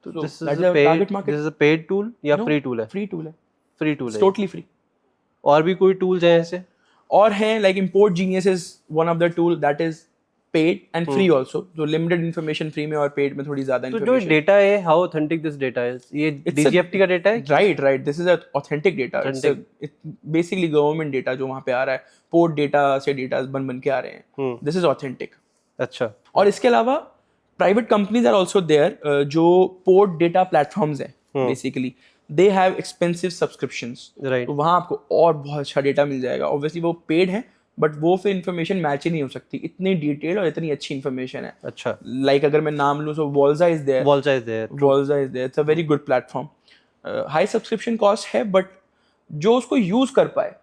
तो this is a paid tool या फ्री टूल है? फ्री टूल है, फ्री टूल है, टोटली फ्री। और भी कोई टूल्स हैं ऐसे? और हैं, like import genius is one of the tool that is paid and free also, जो लिमिटेड इन्फॉर्मेशन फ्री में और पेड में थोड़ी ज्यादा इन्फॉर्मेशन। तो जो डेटा है, how authentic this data is? ये DGFT का डेटा है? Right, this is authentic data, it's basically government data जो वहां पे आ रहा है, पोर्ट डेटा से डेटा बन के आ रहे हैं, दिस इज ऑथेंटिक। अच्छा। और इसके अलावा private companies are also there, जो पोर्ट डेटा प्लेटफॉर्म्स है, basically they have expensive subscriptions, तो वहां आपको और बहुत अच्छा डेटा मिल जाएगा। ऑब्वियसली वो पेड है, बट वो फिर इन्फॉर्मेशन मैच ही नहीं हो सकती, इतनी डिटेल और इतनी अच्छी इन्फॉर्मेशन है। अच्छा, लाइक अगर मैं नाम लूँ, so Volza is there, it's a very good platform. High subscription cost है, बट जो उसको यूज कर पाए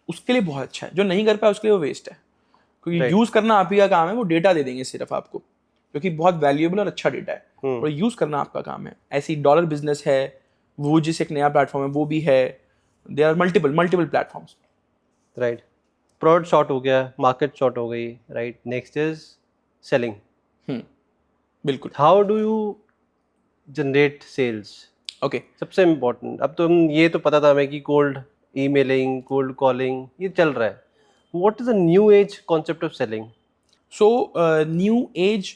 उसके लिए बहुत अच्छा है, जो नहीं कर पाए उसके लिए वो वेस्ट है, क्योंकि यूज करना आप ही का काम है, वो डेटा दे देंगे सिर्फ आपको, क्योंकि बहुत वैल्यूएबल और अच्छा डेटा है, और यूज करना आपका काम है। ऐसी डॉलर बिजनेस है, वो जिस एक नया प्लेटफॉर्म है वो भी है, there are multiple platforms. Right. Product short हो गया, मार्केट शॉर्ट हो गई, राइट. Next is selling. बिल्कुल. How do you generate sales? Okay. सबसे इम्पोर्टेंट, अब तो हम ये तो पता था हमें कि कोल्ड ईमेलिंग, कोल्ड कॉलिंग ये चल रहा है. What is the new age concept of selling? So new age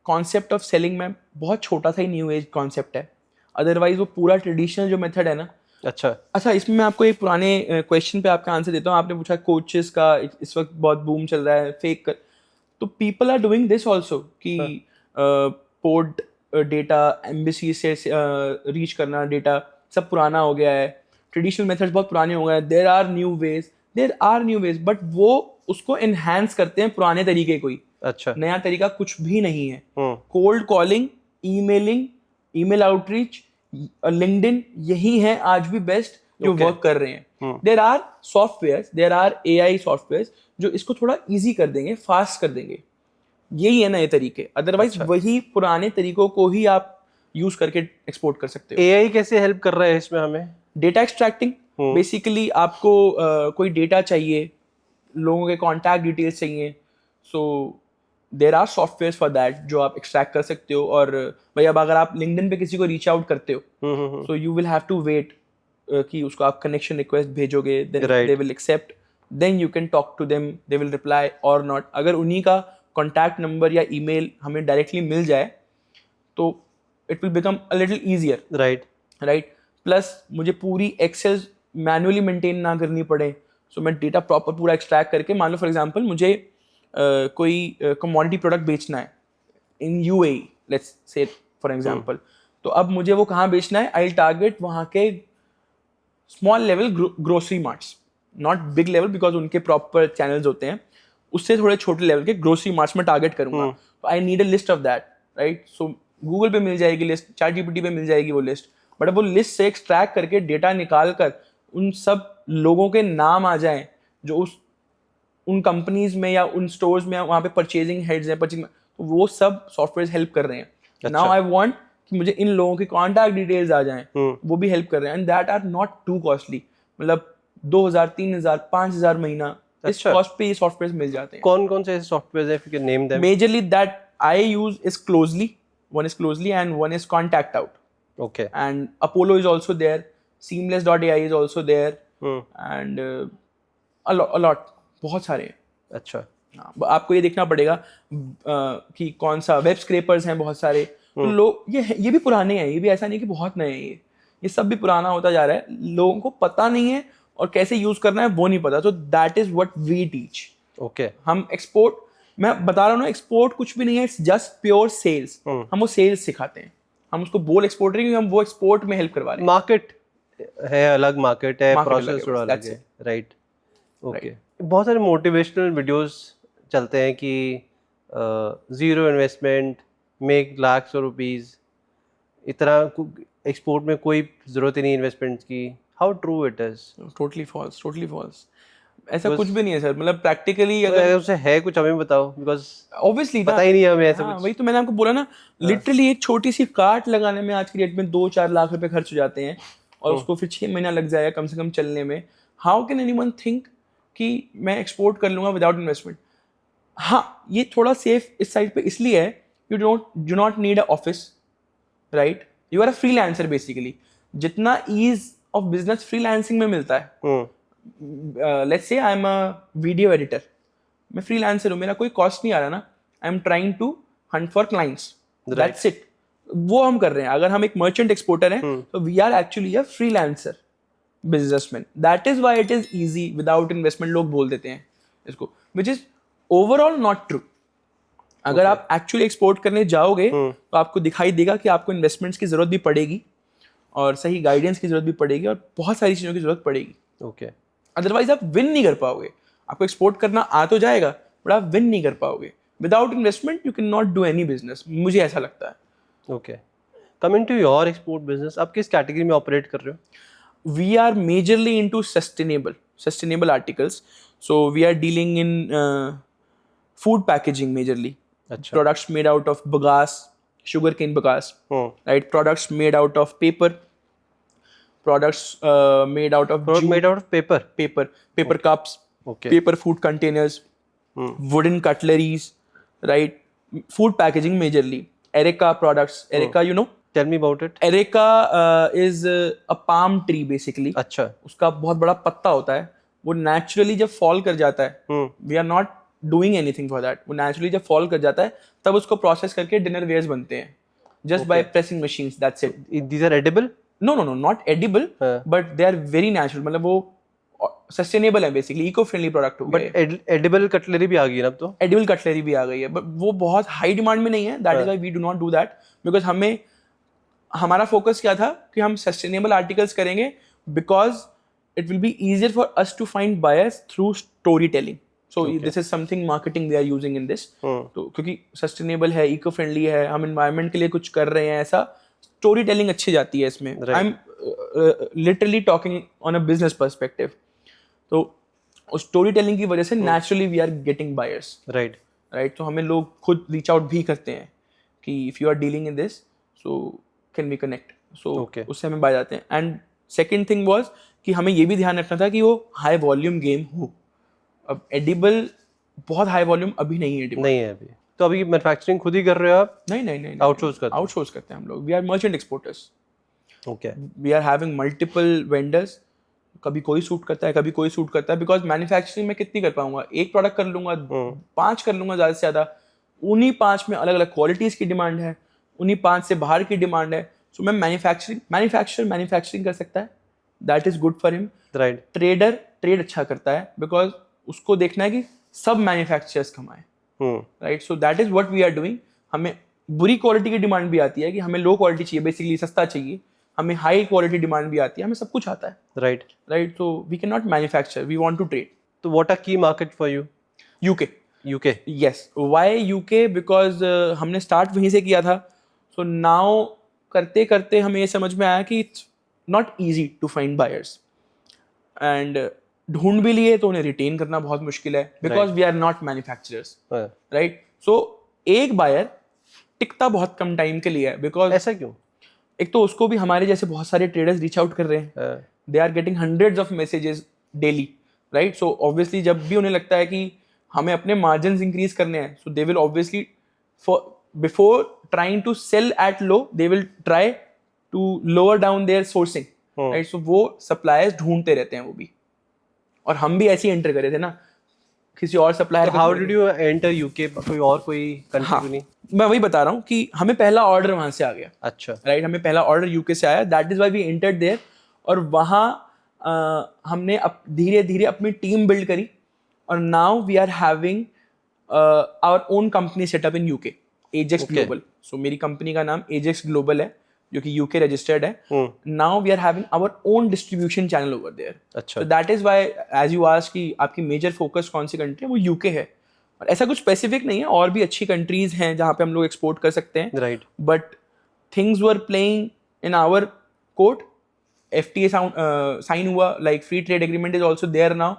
concept of selling में बहुत छोटा सा ही न्यू एज कॉन्सेप्ट है. अदरवाइज वो पूरा ट्रेडिशनल जो मेथड है ना. अच्छा, इसमें मैं आपको एक पुराने क्वेश्चन पे आपका आंसर देता हूँ. आपने पूछा कोचेस का इस वक्त बहुत बूम चल रहा है, फेक कर. तो people are doing this also कि पोर्ट डेटा, एम्बेसी से रीच करना डेटा, सब पुराना हो गया है. ट्रेडिशनल मेथड्स बहुत पुराने हो गए हैं. There are new ways but वो उसको एनहांस करते हैं पुराने तरीके को ही. अच्छा. नया तरीका कुछ भी नहीं है. Cold calling, emailing, email outreach, LinkedIn, यही है आज भी बेस्ट जो वर्क कर रहे हैं. There are software, there are AI software जो इसको थोड़ा इजी कर देंगे, फास्ट कर देंगे. यही है नए तरीके. अदरवाइज वही पुराने तरीकों को ही आप यूज करके एक्सपोर्ट कर सकते हो. AI कैसे हेल्प कर रहा है इसमें हमें? Data extracting. बेसिकली आपको कोई डेटा चाहिए, लोगों के कॉन्टैक्ट डिटेल्स चाहिए. So there are software for that जो आप एक्सट्रैक्ट कर सकते हो. और भाई अब अगर आप लिंक्डइन पे किसी को रीच आउट करते हो so you will have to wait कि उसको आप कनेक्शन रिक्वेस्ट भेजोगे, then they will accept, then you can talk to them, they will reply और नॉट. अगर उन्हीं का कॉन्टैक्ट नंबर या ईमेल हमें डायरेक्टली मिल जाए तो it will become a little easier. Right. Plus मुझे पूरी एक्सेल मैनुअली मेंटेन ना करनी पड़े. सो मैं डेटा प्रॉपर पूरा एक्सट्रैक्ट करके, मान लो फॉर एग्जांपल मुझे कोई कमोडिटी प्रोडक्ट बेचना है इन UAE, let's say for example. तो अब मुझे वो कहाँ बेचना है? आई टारगेट वहाँ के small level grocery marts, not big level because उनके प्रॉपर चैनल्स होते हैं. उससे थोड़े छोटे लेवल के ग्रोसरी मार्ट्स में टारगेट करूंगा. तो I need a list of that. Right. So Google पे मिल जाएगी लिस्ट, ChatGPT पे मिल जाएगी वो लिस्ट. बट अब वो लिस्ट से एक्सट्रैक्ट करके डेटा निकाल कर उन सब लोगों के नाम आ जाएं जो उन कंपनीज में या उन स्टोर्स में वहाँ पे परचेजिंग हेड्स हैं, तो वो सब सॉफ्टवेयर हेल्प कर रहे हैं. नाउ आई वांट कि मुझे इन लोगों के कॉन्टैक्ट डिटेल्स आ जाएं, वो भी हेल्प कर रहे हैं. And that are not too costly. मतलब 2,000, 3,000, 5,000 महीना इस कॉस्ट पे ये सॉफ्टवेयर मिल जाते हैं. कौन कौन से ऐसे सॉफ्टवेयर है, if you can name them? Majorly that I use is Closely. One is Closely and one is Contact Out. Okay. And Apollo is also there. Seamless.ai is also there. And a lot. बहुत सारे हैं. अच्छा. आपको ये देखना पड़ेगा कि कौन सा. वेब स्क्रैपर्स हैं बहुत सारे. तो लोग ये भी पुराने हैं, ये भी ऐसा नहीं कि बहुत नए हैं. ये सब भी पुराना होता जा रहा है. लोगों को पता नहीं है और कैसे यूज करना है वो नहीं पता. तो that is what we teach. Okay. हम एक्सपोर्ट, मैं बता रहा हूँ ना, एक्सपोर्ट कुछ भी नहीं है. It's just pure sales. हम वो सेल्स सिखाते हैं. हम उसको बोल एक्सपोर्ट नहीं, हम वो एक्सपोर्ट में हेल्प करवा रहे हैं. मार्केट है अलग, मार्केट है, प्रोसेस थोड़ा अलग है. राइट. ओके. बहुत सारे मोटिवेशनल वीडियोस चलते हैं कि zero investment, make lakhs of rupees. इतना एक्सपोर्ट में कोई ज़रूरत ही नहीं इन्वेस्टमेंट्स की. How true it is? Totally false, totally false. ऐसा कुछ भी नहीं है सर. मतलब प्रैक्टिकली अगर उसे है कुछ हमें बताओ, बिकॉज ऑब्वियसली पता ही नहीं है हमें ऐसा कुछ. वही तो मैंने आपको बोला ना, लिटरली एक छोटी सी कार्ट लगाने में आज की डेट में 2-4 लाख रुपए खर्च हो जाते हैं और उसको फिर 6 महीना लग जाएगा कम से कम चलने में. हाउ कैन एनीवन थिंक कि मैं एक्सपोर्ट कर लूंगा विदाउट इन्वेस्टमेंट? हाँ, ये थोड़ा सेफ इस साइड पे इसलिए है, you do not need a office. Right. You are a freelancer basically. जितना ईज ऑफ बिजनेस फ्रीलांसिंग में मिलता है, let's say I am a video editor, मैं फ्रीलांसर हूँ, मेरा कोई कॉस्ट नहीं आ रहा ना. I am trying to hunt for clients, that's it. वो हम कर रहे हैं. अगर हम एक मर्चेंट एक्सपोर्टर हैं तो we are actually a freelancer businessman. That is why it is easy without investment. लोग बोल देते हैं इसको, which is overall not true. अगर आप एक्चुअली एक्सपोर्ट करने जाओगे तो आपको दिखाई देगा कि आपको इन्वेस्टमेंट्स की जरूरत भी पड़ेगी और सही गाइडेंस की जरूरत भी पड़ेगी और बहुत सारी चीज़ों की जरूरत पड़ेगी. ओके. अदरवाइज आप विन नहीं कर पाओगे. आपको एक्सपोर्ट करना आ तो जाएगा बट आप विन नहीं कर पाओगे. Without investment you can not do any business. मुझे ऐसा लगता है. Okay. Coming to your export business, आप किस कैटेगरी में ऑपरेट कर रहे हो? We are majorly into sustainable articles. So we are dealing in food packaging majorly. अच्छा. Products made out of bagasse, sugarcane bagasse. Right. Products made out of paper. Products made out of paper. Paper cups, Okay. paper food containers, wooden cutleries, right? Food packaging majorly. Erica products. Erica, you know? Tell me about it. Erica is a palm tree basically. अच्छा. उसका बहुत बड़ा पत्ता होता है, वो naturally जब fall कर जाता है, we are not doing anything for that, वो नेचुरली जब फॉल कर जाता है तब उसको प्रोसेस करके डिनर वेयर्स बनते हैं, just by pressing machines, that's it. These are edible? No, not edible, but they are very natural. मतलब वो सस्टेनेबल है बेसिकली, इको फ्रेंडली प्रोडक्ट हो गए. But edible cutlery भी आ गई ना अब तो. एडिबल कटलरी भी आ गई है, बट वो बहुत हाई डिमांड में नहीं है. That is why we do not do that, because हमारा फोकस क्या था कि हम सस्टेनेबल आर्टिकल्स करेंगे, because it will be easier for us to find buyers through story telling. So this is something marketing they are using in this. तो क्योंकि sustainable है, eco friendly है, हम एनवायरनमेंट के लिए कुछ कर रहे हैं, ऐसा स्टोरी टेलिंग अच्छी जाती है इसमें. I am literally talking on a business perspective. तो उस स्टोरी टेलिंग की वजह से naturally we are getting buyers. Right. तो हमें लोग खुद रीच आउट भी करते हैं कि if you are dealing in this, so can we connect. So उससे हमें बाय जाते हैं. एंड सेकेंड थिंग वॉज कि हमें ये भी ध्यान रखना था कि वो हाई वॉल्यूम गेम हो. अब एडिबल बहुत हाई वॉल्यूम अभी नहीं है. नहीं है अभी. तो अभी मैन्युफैक्चरिंग खुद ही कर रहे हो आप? नहीं, आउटसोर्स करते हैं हम लोग. We are merchant exporters. Okay. We are having multiple vendors. कभी कोई सूट करता है, कभी कोई सूट करता है, बिकॉज मैन्युफैक्चरिंग में कितनी कर पाऊंगा, एक प्रोडक्ट कर लूंगा, 5 कर लूंगा ज़्यादा से ज़्यादा. उन्हीं 5 में अलग अलग क्वालिटीज की डिमांड है, उन्हीं 5 से बाहर की डिमांड है. सो मैं मैन्युफैक्चरिंग कर सकता है, that is good for him. Right. Trade अच्छा करता है, बिकॉज उसको देखना है कि सब मैन्युफैक्चरर्स कमाए. Right. So that is what we are doing. हमें बुरी क्वालिटी की डिमांड भी आती है कि हमें लो क्वालिटी चाहिए, बेसिकली सस्ता चाहिए. हमें हाई क्वालिटी डिमांड भी आती है, हमें सब कुछ आता है. राइट. तो we can not manufacture, we want to trade. तो what are key market for you? UK. Yes. Why UK? Because हमने स्टार्ट वहीं से किया था. सो नाउ करते करते हमें ये समझ में आया कि it's not easy to find buyers, and ढूंढ भी लिए तो उन्हें रिटेन करना बहुत मुश्किल है, because we are not manufacturers. Right. So एक बायर टिकता बहुत कम टाइम के लिए है. बिकॉज ऐसा क्यों? एक तो उसको भी हमारे जैसे बहुत सारे ट्रेडर्स रीच आउट कर रहे हैं, they are getting hundreds of messages daily. Right. So obviously जब भी उन्हें लगता है कि हमें अपने मार्जिन इंक्रीज करने हैं, so they will obviously before trying to sell at low, they will try to lower down their sourcing. Right. So वो सप्लायर्स ढूंढते रहते हैं वो भी, और हम भी ऐसे ही एंटर करे थे ना किसी और supplier. How did you enter UK? कोई कंट्री नहीं? मैं वही बता रहा हूँ कि हमें पहला ऑर्डर वहां से आ गया. अच्छा. राइट. हमें पहला ऑर्डर यूके से आया, that is why we entered there. और वहाँ हमने धीरे धीरे अपनी टीम बिल्ड करी, और now we are having our own company setup in UK, Ajex Global. So मेरी कंपनी का नाम एजेक्स ग्लोबल है, जो कि यूके रजिस्टर्ड है. Now we are having our own distribution channel over there. अच्छा. So that is why as you ask कि आपकी मेजर फोकस कौन सी कंट्री है, वो यूके है. और ऐसा कुछ स्पेसिफिक नहीं है, और भी अच्छी कंट्रीज हैं जहाँ पे हम लोग एक्सपोर्ट कर सकते हैं. राइट. But things were playing in our court. FTA sign हुआ, like free trade agreement is also there now.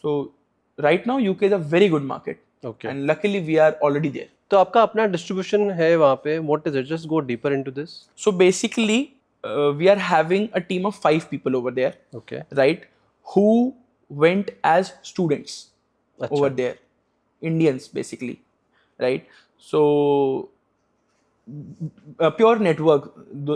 So right now UK is a very good market, and luckily we are already there. तो आपका अपना distribution है वहाँ पे, what is it? Just go deeper into this. So basically we are having a team of 5 people over there. Okay. Right, who went as students over there, Indians basically. Right. So pure network,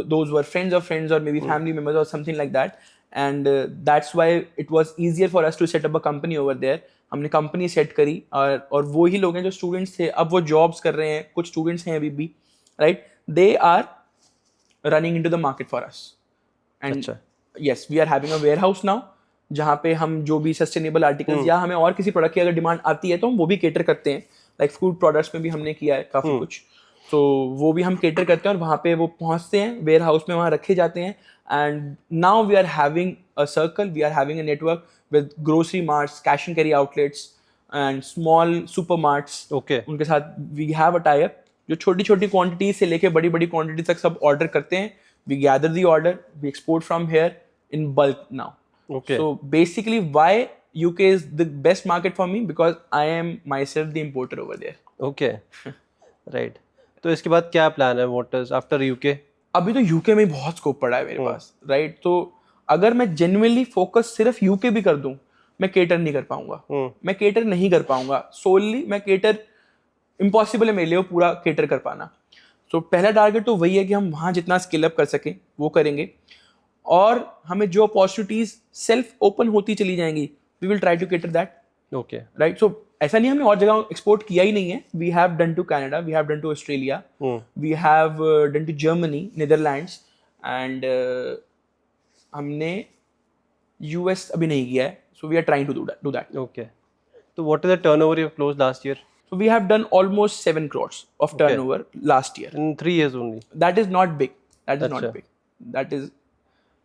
those were friends of friends or maybe family members or something like that, and that's why it was easier for us to set up a company over there. हमने company set करी, और वो ही लोग हैं जो students थे, अब वो जॉब्स कर रहे हैं, कुछ स्टूडेंट्स हैं अभी भी. Right. They are running into the market for us. And yes, we are having a warehouse now, जहाँ पे हम जो भी सस्टेनेबल आर्टिकल्स या हमें और किसी प्रोडक्ट की अगर डिमांड आती है तो हम वो भी केटर करते हैं. लाइक फूड प्रोडक्ट्स में भी हमने किया है काफ़ी कुछ, तो वो भी हम केटर करते हैं, और वहाँ पे वो पहुँचते हैं वेयर हाउस में, वहाँ रखे जाते हैं. And now we are having a circle, we are having a network with grocery marts, cash and carry outlets and small super marts. Okay. उनके साथ we have a tie up, जो छोटी छोटी क्वांटिटी से लेके बड़ी बड़ी क्वांटिटी तक सब ऑर्डर करते हैं. We gather the order, we export from here in bulk now. Okay. So basically, why UK is the best market for me, because I am myself the importer over there. Okay. Right. तो इसके बाद क्या plan है? What is after UK? अभी तो UK में बहुत scope पड़ा है मेरे पास. राइट. तो अगर मैं जेन्युइनली फोकस सिर्फ UK भी कर दूं, मैं केटर नहीं कर पाऊंगा, मैं केटर नहीं कर पाऊंगा सोलली, मैं केटर इम्पॉसिबल है मेरे लिए वो पूरा केटर कर पाना। तो पहला टारगेट तो वही है कि हम वहाँ जितना स्किल अप कर सकें वो करेंगे, और हमें जो अपॉर्चुनिटीज सेल्फ ओपन होती चली जाएंगी, we will try to cater that. Okay, right, so ऐसा नहीं हमने और जगह एक्सपोर्ट किया ही नहीं है। We have done to Canada, we have done to Australia, we have done to Germany, Netherlands, and हमने यूएस अभी नहीं किया है, so we are trying to do that. Okay, तो what is the turnover you have closed last year? So we have done almost 7 crores of turnover last year. In 3 years only? That is not big. That is Achha. not big. That is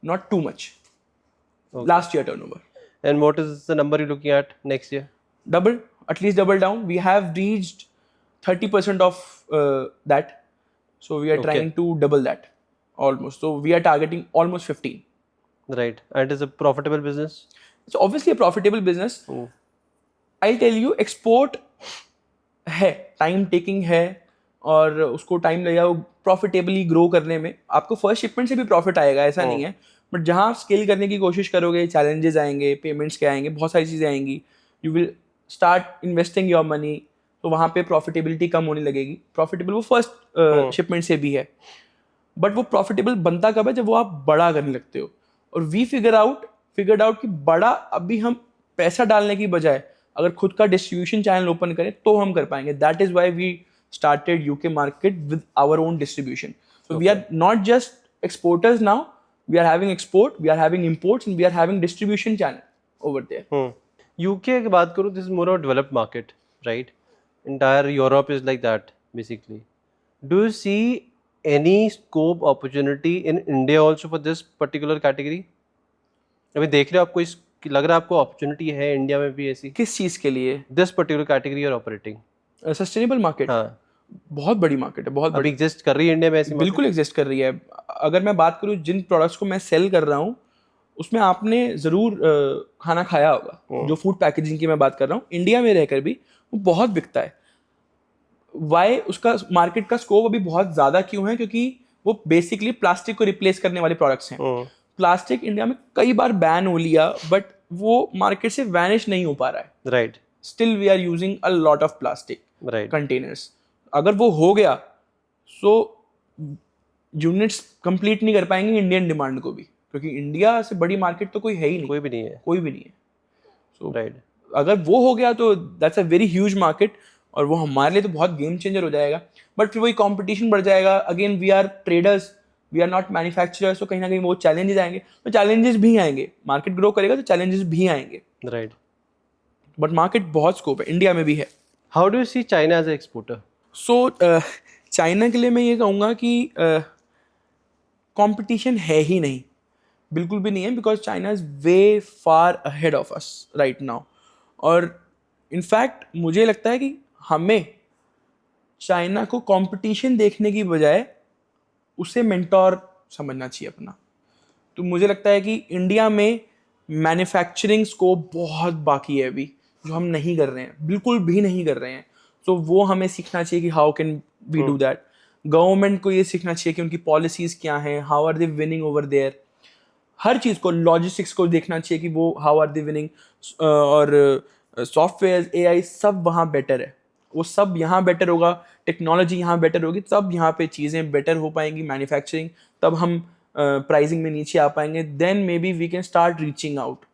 not too much. Last year turnover. And what is the number you're looking at next year? Double, at least double down. We have reached 30% of that. So we are trying to double that almost. So we are targeting almost 15. Right. And it is a profitable business? It's obviously a profitable business. I'll tell you, export है, time taking है, और उसको time लगेगा profitably grow करने में। आपको first shipment से भी प्रॉफिट आएगा, ऐसा नहीं है, बट जहाँ आप स्केल करने की कोशिश करोगे, चैलेंजेस आएंगे, पेमेंट्स के आएंगे, बहुत सारी चीज़ें आएंगी, you will start investing your money, तो वहाँ पे प्रॉफिटेबिलिटी कम होने लगेगी। प्रॉफिटेबल वो फर्स्ट शिपमेंट से भी है, बट वो प्रॉफिटेबल बनता कब है? जब वो आप बड़ा करने लगते हो। और वी फिगर्ड आउट कि बड़ा अभी हम पैसा डालने की बजाय अगर खुद का डिस्ट्रीब्यूशन चैनल ओपन करें तो हम कर पाएंगे। That is why we started UK market with our own distribution. So we are not just exporters now, we are having export, we are having imports, and we are having distribution channel over there. UK की बात करूँ, this is more of developed market, right? Entire Europe is like that basically. Do you see any scope opportunity in India also for this particular category? अभी देख रहे हो आपको इस लग रहा है आपको अपॉर्चुनिटी है इंडिया में भी ऐसी? किस चीज़ के लिए? दिस पर्टिकुलर कैटेगरी और ऑपरेटिंग सस्टेनेबल मार्केट। हाँ, बहुत बड़ी मार्केट है, बहुत अभी बड़ी, एग्जिस्ट कर रही है इंडिया में ऐसी? बिल्कुल एग्जिस्ट कर रही है। अगर मैं बात करूँ जिन प्रोडक्ट्स को मैं सेल कर रहा हूँ, उसमें आपने ज़रूर खाना खाया होगा। जो फूड पैकेजिंग की मैं बात कर रहा हूँ, इंडिया में रहकर भी वो बहुत बिकता है। वाई? उसका मार्केट का स्कोप अभी बहुत ज़्यादा क्यों है? क्योंकि वो बेसिकली प्लास्टिक को रिप्लेस करने वाले प्रोडक्ट्स हैं। प्लास्टिक इंडिया में कई बार बैन हो लिया, बट वो मार्केट से वैनिश नहीं हो पा रहा है। Right. Still we are using a lot of plastic containers. अगर वो हो गया सो यूनिट्स कंप्लीट नहीं कर पाएंगे इंडियन डिमांड को भी, क्योंकि इंडिया से बड़ी मार्केट तो कोई है ही नहीं, कोई भी नहीं है, कोई भी नहीं है। सो राइट, अगर वो हो गया तो that's a very huge market, और वो हमारे लिए तो बहुत गेम चेंजर हो जाएगा। बट फिर वही कंपटीशन बढ़ जाएगा। Again we are traders, we are not manufacturers, तो कहीं ना कहीं वो चैलेंजेस आएंगे। तो चैलेंजेस भी आएंगे, मार्केट ग्रो करेगा तो चैलेंजेस भी आएंगे, राइट। बट मार्केट बहुत स्कोप है, इंडिया में भी है। How do you see China as a exporter? So China के लिए मैं ये कहूँगा कि कंपटीशन है ही नहीं, बिल्कुल भी नहीं है, because China is way far ahead of us right now. और इनफैक्ट मुझे लगता है कि हमें चाइना को कंपटीशन देखने की बजाय उसे मेंटोर समझना चाहिए अपना। तो मुझे लगता है कि इंडिया में मैन्युफैक्चरिंग स्कोप बहुत बाकी है अभी, जो हम नहीं कर रहे हैं, बिल्कुल भी नहीं कर रहे हैं। तो वो हमें सीखना चाहिए कि how can we do that. Government को ये सीखना चाहिए कि उनकी पॉलिसीज़ क्या हैं, how are they winning over there. हर चीज़ को, लॉजिस्टिक्स को देखना चाहिए कि वो हाउ आर दे विनिंग, और सॉफ्टवेयर, एआई सब वहाँ बेटर है। वो सब यहाँ बेटर होगा, टेक्नोलॉजी यहाँ बेटर होगी, तब यहाँ पे चीज़ें बेटर हो पाएंगी, मैन्युफैक्चरिंग, तब हम प्राइसिंग में नीचे आ पाएंगे। Then maybe we can start reaching out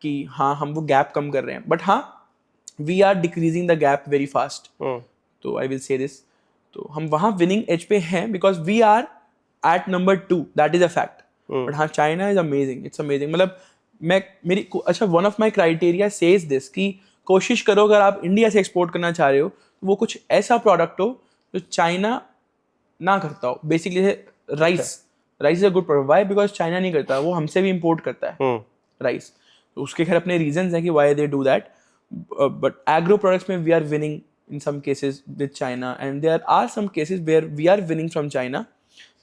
कि हाँ हम वो गैप कम कर रहे हैं। बट हाँ, we are decreasing the gap very fast. तो आई विल से दिस, तो हम वहाँ विनिंग एज पे हैं because we are at number 2, that is a fact. But हाँ, China is amazing, it's amazing. मतलब अच्छा, one of my criteria says this कि कोशिश करो अगर आप इंडिया से एक्सपोर्ट करना चाह रहे हो तो वो कुछ ऐसा प्रोडक्ट हो जो चाइना ना करता हो। Basically rice is a good product. Why? Because China नहीं करता, वो हमसे भी इम्पोर्ट करता है राइस। तो उसके खैर अपने रीजंस हैं कि why they do that, but agro products में we are winning in some cases with China, and there are some cases where we are winning from China,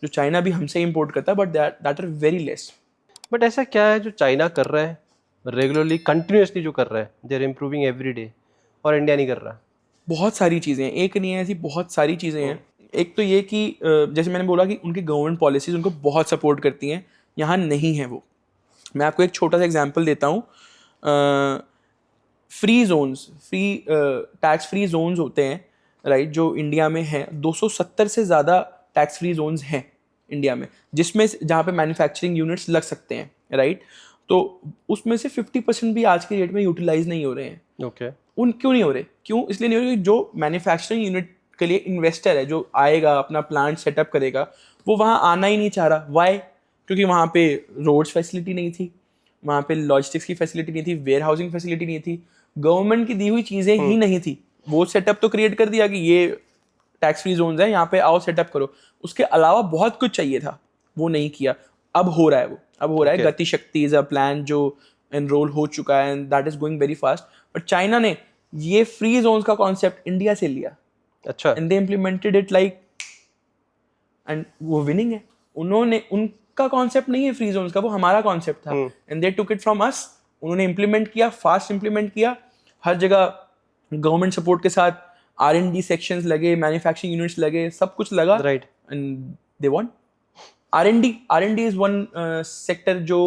जो चाइना भी हमसे इम्पोर्ट करता है, but that are very less. But ऐसा क्या है जो चाइना कर रहा है रेगुलरली, कंटिन्यूसली जो कर रहा है, they are improving every day, और इंडिया नहीं कर रहा? बहुत सारी चीज़ें हैं, एक नहीं है, ऐसी बहुत सारी चीज़ें हैं। एक तो ये कि जैसे मैंने बोला कि उनकी गवर्नमेंट पॉलिसीज़ उनको बहुत सपोर्ट करती हैं, यहाँ नहीं है वो। मैं आपको एक छोटा सा एग्जांपल देता हूँ। Free zones, tax free zones होते हैं, राइट, जो इंडिया में हैं 270 से ज़्यादा टैक्स फ्री जोन्स हैं इंडिया में, जिसमें जहाँ पे मैन्युफैक्चरिंग यूनिट्स लग सकते हैं, राइट। तो उसमें से 50% भी आज के डेट में यूटिलाइज नहीं हो रहे हैं। ओके। उन क्यों नहीं हो रहे? क्यों? इसलिए नहीं हो रहे कि जो मैन्युफैक्चरिंग यूनिट के लिए इन्वेस्टर है, जो आएगा अपना प्लांट सेटअप करेगा, वो वहाँ आना ही नहीं चाह रहा। वाई? क्योंकि वहाँ पे रोड्स फैसिलिटी नहीं थी, वहाँ पे लॉजिस्टिक्स की फैसिलिटी नहीं थी, वेयर हाउसिंग फैसिलिटी नहीं थी, गवर्नमेंट की दी हुई चीज़ें ही नहीं थी। वो सेटअप तो क्रिएट कर दिया कि ये टैक्स फ्री जोन्स है, यहाँ पे आओ सेटअप करो। उसके अलावा बहुत कुछ चाहिए था, वो नहीं किया। अब हो रहा है, वो अब हो रहा है। Okay. गति शक्ति इज अ प्लान जो एनरोल हो चुका है and that is going very fast. But China ने ये फ्री जोन्स का कॉन्सेप्ट इंडिया से लिया अच्छा। And they implemented it like, and वो विनिंग है। उन्होंने, उनका कॉन्सेप्ट नहीं है फ्री जोन्स का, वो हमारा कॉन्सेप्ट था and they took it from us. उन्होंने इम्प्लीमेंट किया, फास्ट इम्प्लीमेंट किया, हर जगह गवर्नमेंट सपोर्ट के साथ R&D सेक्शंस लगे, मैन्युफैक्चरिंग यूनिट्स लगे, सब कुछ लगा right. And they won. R&D is one sector जो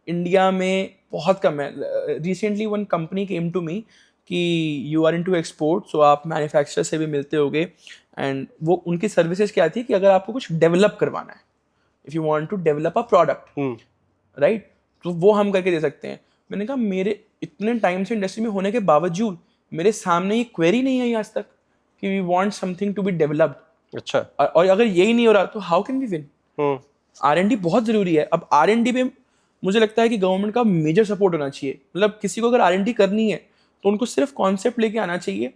इंडिया में बहुत कम है। Recently one company came to me कि you are into export, so आप मैन्युफैक्चरर से भी मिलते होगे, एंड वो उनकी सर्विसेज क्या थी कि अगर आपको कुछ डेवलप करवाना है, if you want to develop a product, right, तो वो हम करके दे सकते हैं। मैंने कहा मेरे इतने टाइम से इंडस्ट्री में होने के बावजूद मेरे सामने ये क्वेरी नहीं आई आज तक कि we want something to be developed. अच्छा। और अगर यही नहीं हो रहा तो how can we win? R&D बहुत ज़रूरी है। अब R&D पे मुझे लगता है कि गवर्नमेंट का मेजर सपोर्ट होना चाहिए। मतलब किसी को अगर R&D करनी है तो उनको सिर्फ कॉन्सेप्ट लेके आना चाहिए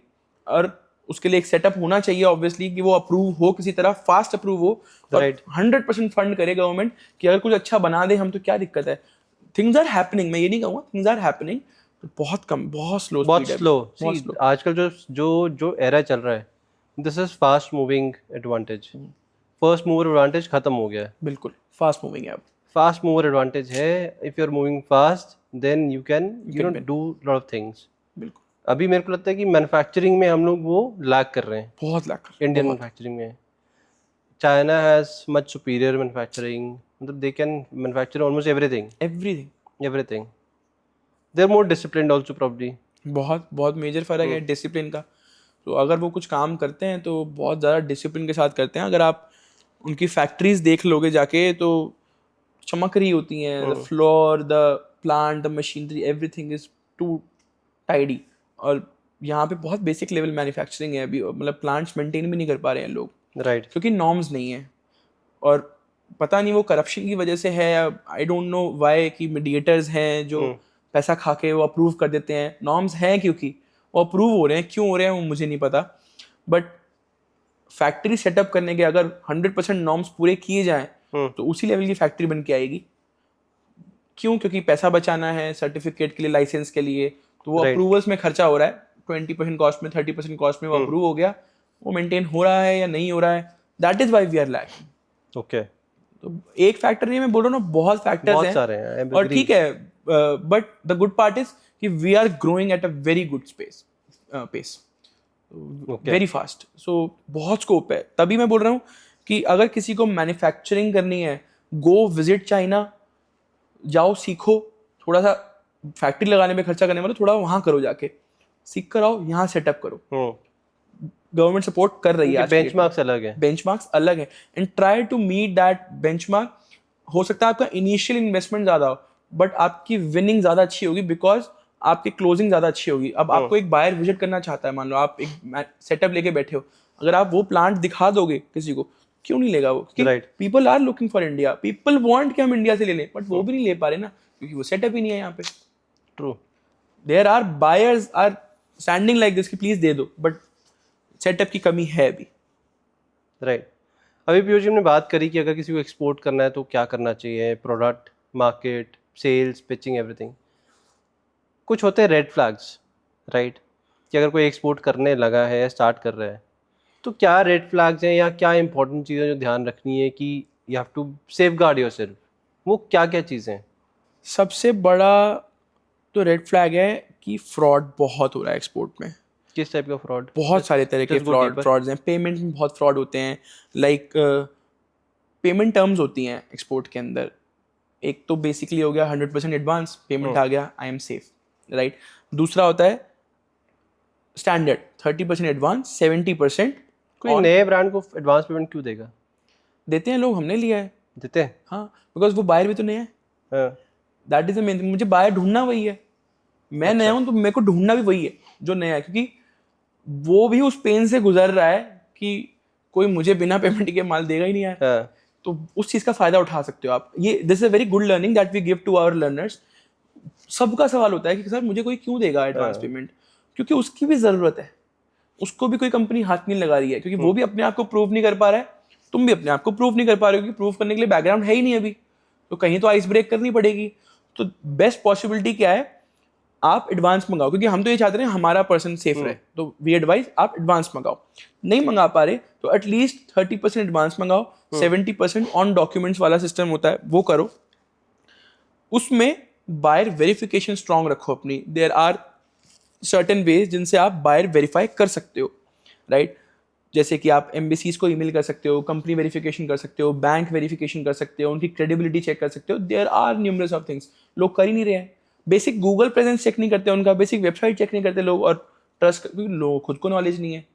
और उसके लिए एक सेटअप होना चाहिए ऑब्वियसली, कि वो अप्रूव हो किसी तरह, फास्ट अप्रूव हो, और Right. 100% फंड करे गवर्नमेंट कि अगर कुछ अच्छा बना दे हम तो क्या दिक्कत है। थिंग्स आर हैपनिंग, मैं ये नहीं कहूँगा, थिंग्स आर हैपनिंग, बहुत कम, बहुत स्लो बहुत स्पीड है, स्लो। बहुत सी स्लो। आजकल जो जो जो एरा चल रहा है, this is fast moving advantage. First mover advantage खत्म हो गया है। बिल्कुल फास्ट मूविंग है अब। फास्ट मूवर एडवांटेज है। If you are moving fast then you can can win. Do lot of things. बिल्कुल अभी मेरे को लगता है कि मैन्युफैक्चरिंग में हम लोग वो लैग कर रहे हैं, बहुत लाख इंडियन मैन्युफैक्चरिंग में। China has much superior manufacturing, मतलब they can manufacture almost everything, everything they are more disciplined also probably. बहुत बहुत मेजर फर्क है डिसिप्लिन का। तो अगर वो कुछ काम करते हैं तो बहुत ज़्यादा डिसिप्लिन के साथ करते हैं। अगर आप उनकी फैक्ट्रीज देख लोगे जाके तो चमक रही होती हैं, the floor, the plant, the machinery, everything is too tidy. और यहाँ पे बहुत बेसिक लेवल मैन्युफैक्चरिंग है अभी, मतलब प्लांट्स मेंटेन भी नहीं कर पा रहे हैं लोग, राइट। क्योंकि नॉर्म्स नहीं है। और पता नहीं वो करप्शन की वजह से है, आई डोंट नो वाई, कि मीडिएटर्स हैं जो पैसा खा के वो अप्रूव कर देते हैं। नॉर्म्स हैं क्योंकि वो अप्रूव हो रहे हैं, क्यों हो रहे हैं वो मुझे नहीं पता। बट फैक्ट्री सेटअप करने के अगर 100% नॉर्म्स पूरे किए जाएं तो उसी लेवल की फैक्ट्री बन के आएगी। क्यों? क्योंकि पैसा बचाना है सर्टिफिकेट के लिए, लाइसेंस के लिए, तो वो अप्रूवल्स में खर्चा हो रहा है। 20% कॉस्ट में, 30% कॉस्ट में वो अप्रूव हो गया, वो मेंटेन हो रहा है या नहीं हो रहा है, that is why we are lacking. Okay. तो एक फैक्टर नहीं, मैं बोल रहा हूँ बहुत फैक्टर्स बहुत हैं, सारे हैं, I और agree. ठीक है। But the good part is कि we are growing at a very good pace, very fast. So बहुत स्कोप है। तभी मैं बोल रहा हूँ कि अगर किसी को मैन्युफैक्चरिंग करनी है, गो विजिट चाइना, जाओ सीखो। थोड़ा सा फैक्ट्री लगाने में खर्चा करने वाला थोड़ा वहाँ करो, जाके सीख कर आओ, यहाँ सेटअप करो। गवर्नमेंट सपोर्ट कर रही है। आज बेंचमार्क्स अलग है, बेंचमार्क्स अलग है, and try to meet that benchmark. हो सकता है आपका इनिशियल इन्वेस्टमेंट ज़्यादा हो बट आपकी विनिंग ज़्यादा अच्छी होगी, बिकॉज आपकी क्लोजिंग ज़्यादा अच्छी होगी। अब आपको एक बायर विजिट करना चाहता है, मान लो आप एक सेटअप लेके बैठे हो, अगर आप वो प्लांट दिखा दोगे किसी को, क्यों नहीं लेगा वो? क्योंकि people are looking for India, people want कि हम इंडिया से ले लें, बट वो भी नहीं ले पा रहे ना, क्योंकि वो सेटअप ही नहीं है यहाँ पे। True. There are buyers are standing like this कि प्लीज दे दो, बट सेटअप की कमी है अभी। राइट। अभी पीयूष जी ने बात करी कि अगर किसी को एक्सपोर्ट करना है तो क्या करना चाहिए, product, market, sales, pitching, everything. कुछ होते हैं रेड फ्लैग्स, राइट, कि अगर कोई एक्सपोर्ट करने लगा है, स्टार्ट कर रहा है, तो क्या रेड फ्लैग्स हैं या क्या इंपॉर्टेंट चीज़ें जो ध्यान रखनी है कि you have to safeguard yourself, वो क्या क्या चीज़ें हैं? सबसे बड़ा तो रेड फ्लैग है कि फ्रॉड बहुत हो रहा है एक्सपोर्ट में। किस टाइप का फ्रॉड? बहुत सारे तरह के फ्रॉड्स हैं। पेमेंट में बहुत फ्रॉड होते हैं, लाइक पेमेंट टर्म्स होती हैं एक्सपोर्ट के अंदर। एक तो बेसिकली हो गया 100% एडवांस पेमेंट आ गया, आई एम सेफ। राइट. दूसरा होता है स्टैंडर्ड, 30% एडवांस, 70% कोई नए ब्रांड को एडवांस पेमेंट क्यों देगा? देते हैं लोग, हमने लिया है. देते हैं? हाँ, बिकॉज वो बायर भी तो नया है. हाँ. That is the main thing. मुझे बायर ढूंढना वही है. मैं नया हूं तो मेरे को ढूंढना भी वही है जो नया है, क्योंकि वो भी उस पेन से गुजर रहा है कि कोई मुझे बिना पेमेंट के माल देगा ही नहीं यार. हाँ. तो उस चीज का फायदा उठा सकते हो आप. ये this is a very good learning that we give to our learners. सबका सवाल होता है कि सर मुझे कोई क्यों देगा एडवांस पेमेंट, क्योंकि उसकी भी जरूरत है. उसको भी कोई कंपनी हाथ नहीं लगा रही है, क्योंकि वो भी अपने आप को प्रूव नहीं कर पा रहा है, तुम भी अपने आप को प्रूव नहीं कर पा रहे हो, क्योंकि प्रूव करने के लिए बैकग्राउंड है ही नहीं अभी. तो कहीं तो आइस ब्रेक करनी पड़ेगी. तो बेस्ट पॉसिबिलिटी क्या है, आप एडवांस मंगाओ, क्योंकि हम तो ये चाहते हैं हमारा पर्सन सेफ रहे. तो वी एडवाइज आप एडवांस मंगाओ. नहीं मंगा पा रहे तो एटलीस्ट 30% एडवांस मंगाओ. 70% ऑन डॉक्यूमेंट्स वाला सिस्टम होता है, वो करो. उसमें बायर वेरिफिकेशन स्ट्रांग रखो अपनी. देयर आर सर्टेन वेज जिनसे आप बायर वेरीफाई कर सकते हो, राइट. जैसे कि आप एम्बेसीज को ईमेल कर सकते हो, कंपनी वेरिफिकेशन कर सकते हो, बैंक वेरिफिकेशन कर सकते हो, उनकी क्रेडिबिलिटी चेक कर सकते हो. There are numerous of things. लोग कर ही नहीं रहे हैं. बेसिक गूगल प्रेजेंस चेक नहीं करते उनका, बेसिक वेबसाइट चेक नहीं करते लोग, और ट्रस्ट, क्योंकि लोगों खुद को नॉलेज नहीं है.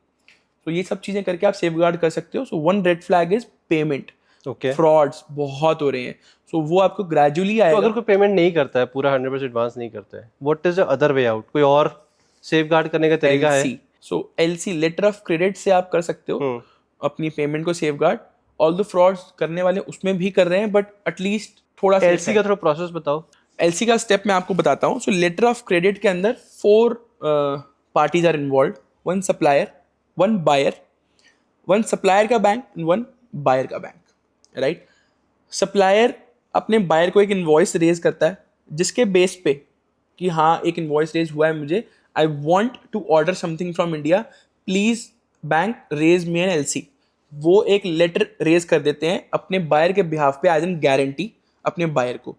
तो ये सब चीजें करके आप सेफगार्ड कर सकते हो. So one red flag is payment. Okay. Frauds बहुत हो रहे हैं. सो वो आपको ग्रेजुअली तो आएगा. अगर कोई पेमेंट नहीं करता है, पूरा 100% एडवांस नहीं करता है, what is the other way out? कोई और सेफगार्ड करने का तरीका है? सो एलसी, लेटर ऑफ क्रेडिट से आप कर सकते हो अपनी पेमेंट को सेफगार्ड. ऑल द फ्रॉड्स करने वाले उसमें भी कर रहे हैं, बट एटलीस्ट थोड़ा सा. एलसी का थोड़ा प्रोसेस बताओ. एलसी का स्टेप मैं आपको बताता हूँ. सो लेटर ऑफ क्रेडिट के अंदर 4 parties are involve. 1 supplier, 1 buyer, 1 supplier का बैंक एंड 1 बायर का बैंक, राइट. सप्लायर अपने बायर को एक इनवॉइस रेज करता है, जिसके बेस पे कि हाँ एक इनवॉइस रेज हुआ है मुझे, I want to order something from India, please bank raise me an LC. वो एक लेटर रेज कर देते हैं अपने बायर के बिहाफ पे, एज एन गारंटी अपने बायर को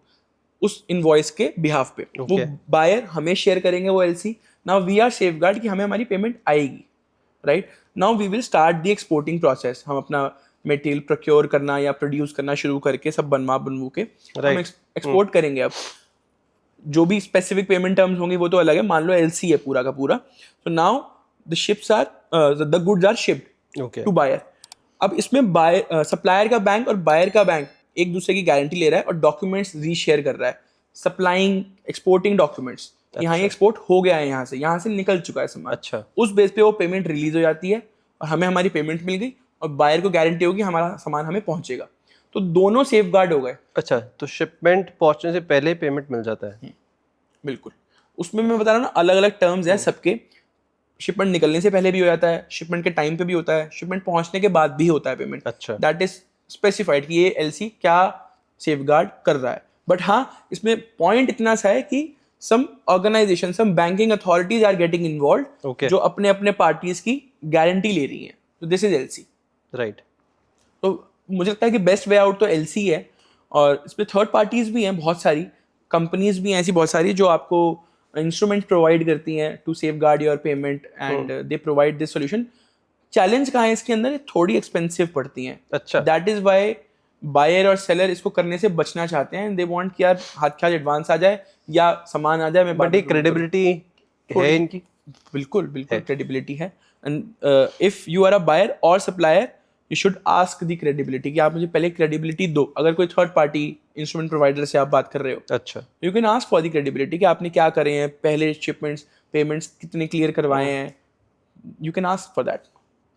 उस इनवॉइस के बिहाफ पे. वो बायर हमें शेयर करेंगे वो LC. Now we are safeguard कि हमें हमारी पेमेंट आएगी, right. Now we will start the exporting process. हम अपना मटेरियल प्रोक्योर करना या प्रोड्यूस करना शुरू करके सब बनवा के हम एक्सपोर्ट करेंगे. अब जो भी स्पेसिफिक पेमेंट टर्म्स होंगी वो तो अलग है. मान लो एलसी है पूरा का पूरा. So now the ships are the goods are shipped to buyer. अब इसमें बायर, सप्लायर का बैंक और बायर का बैंक एक दूसरे की गारंटी ले रहा है और डॉक्यूमेंट्स रीशेयर कर रहा है. Supplying, exporting documents. यहाँ ये एक्सपोर्ट हो गया है, यहाँ से निकल चुका है सामान. अच्छा. उस बेस पे वो पेमेंट रिलीज हो जाती है और हमें हमारी पेमेंट मिल गई और बायर को गारंटी होगी हमारा सामान हमें पहुंचेगा. तो दोनों सेफगार्ड हो गए. अच्छा, तो शिपमेंट पहुंचने से पहले पेमेंट मिल जाता है? बिल्कुल. उसमें मैं बता रहा हूँ ना, अलग अलग टर्म्स हैं सबके. शिपमेंट निकलने से पहले भी हो जाता है, शिपमेंट के टाइम पे भी होता है, शिपमेंट पहुंचने के बाद भी होता है पेमेंट. अच्छा. दैट इज स्पेसिफाइड कि ये एलसी क्या सेफगार्ड कर रहा है. बट हाँ, इसमें पॉइंट इतना सा है कि some organization, some banking authorities are getting involve, जो अपने अपने पार्टीज की गारंटी ले रही हैं. तो दिस इज एलसी, राइट. तो मुझे लगता है कि बेस्ट वे आउट तो एलसी है. और इसमें थर्ड पार्टीज भी हैं बहुत सारी, कंपनीज भी हैं ऐसी बहुत सारी जो आपको इंस्ट्रूमेंट प्रोवाइड करती हैं to safeguard your payment, and they provide this solution. Challenge कहाँ है इसके अंदर, थोड़ी एक्सपेंसिव पड़ती हैं. अच्छा. दैट इज वाई बायर और सेलर इसको करने से बचना चाहते हैं. दे वांट कि यार हाथ के हाथ एडवांस आ जाए या सामान आ जाए. बट एक क्रेडिबिलिटी है इनकी. बिल्कुल बिल्कुल क्रेडिबिलिटी है. And if you are a buyer और supplier, you should ask the credibility कि आप मुझे पहले क्रेडिबिलिटी दो. अगर कोई थर्ड पार्टी इंस्ट्रूमेंट प्रोवाइडर से आप बात कर रहे हो, अच्छा, you can ask for the credibility कि आपने क्या करे हैं, पहले शिपमेंट्स पेमेंट्स कितने क्लियर करवाए हैं. You can ask for that.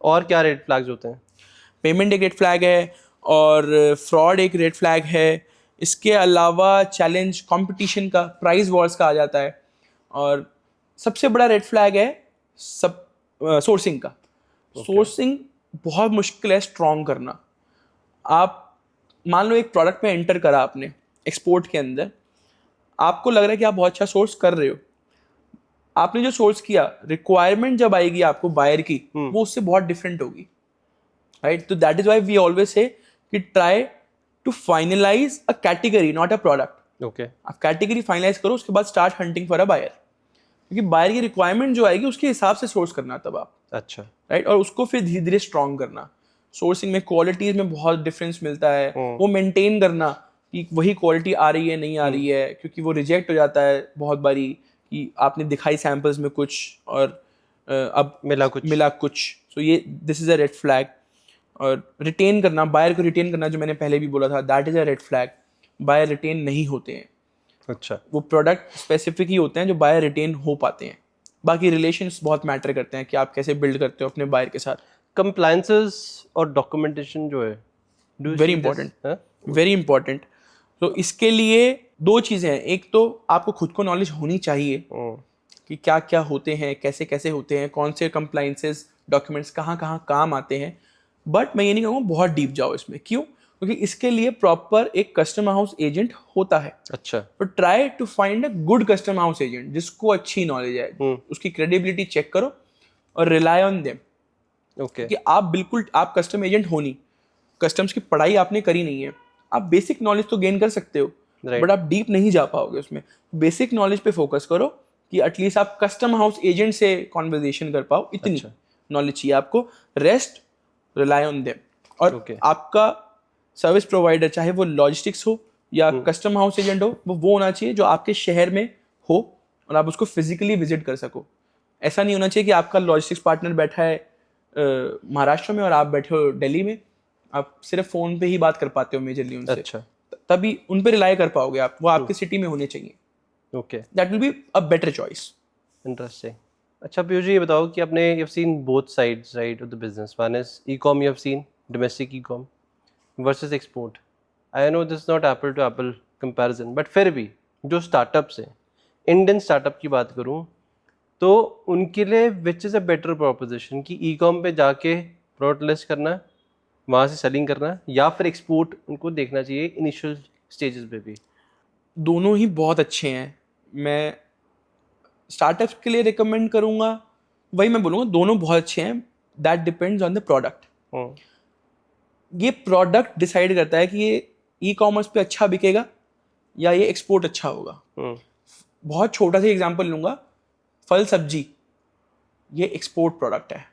और क्या रेड फ्लैग्स होते हैं? पेमेंट एक रेड फ्लैग है और फ्रॉड एक रेड फ्लैग है. इसके अलावा चैलेंज कंपटीशन का, प्राइस वॉर्स का आ जाता है. और सबसे बड़ा रेड फ्लैग है सोर्सिंग का. सोर्सिंग बहुत मुश्किल है स्ट्रॉन्ग करना. आप मान लो एक प्रोडक्ट में एंटर करा आपने एक्सपोर्ट के अंदर, आपको लग रहा है कि आप बहुत अच्छा सोर्स कर रहे हो. आपने जो सोर्स किया, रिक्वायरमेंट जब आएगी आपको बायर की, वो उससे बहुत डिफरेंट होगी, राइट. तो that is why we always say कि try to finalize a category, not a product. Okay. आप कैटेगरी फाइनलाइज करो, उसके बाद start hunting for a buyer, क्योंकि बायर की रिक्वायरमेंट जो आएगी उसके हिसाब से सोर्स करना तब आप. अच्छा, राइट. और उसको फिर धीरे धीरे स्ट्रॉन्ग करना. सोर्सिंग में क्वालिटीज में बहुत डिफरेंस मिलता है, वो मेंटेन करना कि वही क्वालिटी आ रही है नहीं आ रही है, क्योंकि वो रिजेक्ट हो जाता है बहुत बारी कि आपने दिखाई सैम्पल्स में कुछ और अब मिला कुछ। सो ये this is a red flag. और रिटेन करना, बायर को रिटेन करना, जो मैंने पहले भी बोला था, that is a red flag. Buyer retain नहीं होते हैं. अच्छा, वो प्रोडक्ट स्पेसिफिक ही होते हैं जो बायर रिटेन हो पाते हैं. बाकी रिलेशंस बहुत मैटर करते हैं कि आप कैसे बिल्ड करते हो अपने बायर के साथ. कंप्लायंसेस और डॉक्यूमेंटेशन जो है, do you very see this? Important, हाँ? Very important. तो इसके लिए दो चीज़ें हैं. एक तो आपको खुद को नॉलेज होनी चाहिए हम्म, कि क्या क्या होते हैं, कैसे कैसे होते हैं, कौन से कंप्लाइंसेस डॉक्यूमेंट्स कहाँ कहाँ काम आते हैं. बट मैं ये नहीं कहूँगा बहुत डीप जाओ इसमें. क्यों? क्योंकि इसके लिए प्रॉपर एक कस्टम हाउस एजेंट होता है. अच्छा, तो try to find a good custom house agent जिसको अच्छी नॉलेज है. उसकी क्रेडिबिलिटी चेक करो और रिलाई ऑन देम. ओके, कि आप बिल्कुल, आप कस्टम एजेंट हो नहीं, कस्टम्स की पढ़ाई आपने करी नहीं है. आप बेसिक नॉलेज तो गेन कर सकते हो, राइट, बट आप डीप नहीं जा पाओगे उसमें. बेसिक नॉलेज पे फोकस करो कि एटलीस्ट आप कस्टम हाउस एजेंट से कॉन्वर्जेशन कर पाओ. इतनी अच्छा, नॉलेज चाहिए आपको. Rest rely on them. और ओके, आपका सर्विस प्रोवाइडर, चाहे वो लॉजिस्टिक्स हो या कस्टम हाउस एजेंट हो, वो होना चाहिए जो आपके शहर में हो और आप उसको फिजिकली विजिट कर सको. ऐसा नहीं होना चाहिए कि आपका लॉजिस्टिक्स पार्टनर बैठा है महाराष्ट्र में और आप बैठे हो दिल्ली में. आप सिर्फ फ़ोन पे ही बात कर पाते हो मेजरली उनसे. अच्छा, तभी उन पे रिलाई कर पाओगे आप. वो आपके सिटी में होने चाहिए. Okay, that will be a better choice. Interesting. अच्छा पीयूष जी, ये बताओ कि आपने you have seen both sides right of the business. One is e-com, you have seen domestic e-com versus export. I know this not apple to apple comparison, but फिर भी जो startups हैं, Indian startup की बात करूं तो उनके लिए which is a better proposition कि ई-कॉम पे जाके प्रोडक्ट लिस्ट करना, वहाँ से सेलिंग करना, या फिर एक्सपोर्ट उनको देखना चाहिए इनिशियल स्टेजेस पे भी. दोनों ही बहुत अच्छे हैं. मैं स्टार्टअप्स के लिए रिकमेंड करूंगा, वही मैं बोलूँगा, दोनों बहुत अच्छे हैं. That depends on the product. Hmm, ये प्रोडक्ट डिसाइड करता है कि ये ई कॉमर्स पे अच्छा बिकेगा या ये एक्सपोर्ट अच्छा होगा. हम्म, बहुत छोटा सा एग्जांपल लूंगा. फल सब्जी, ये एक्सपोर्ट प्रोडक्ट है,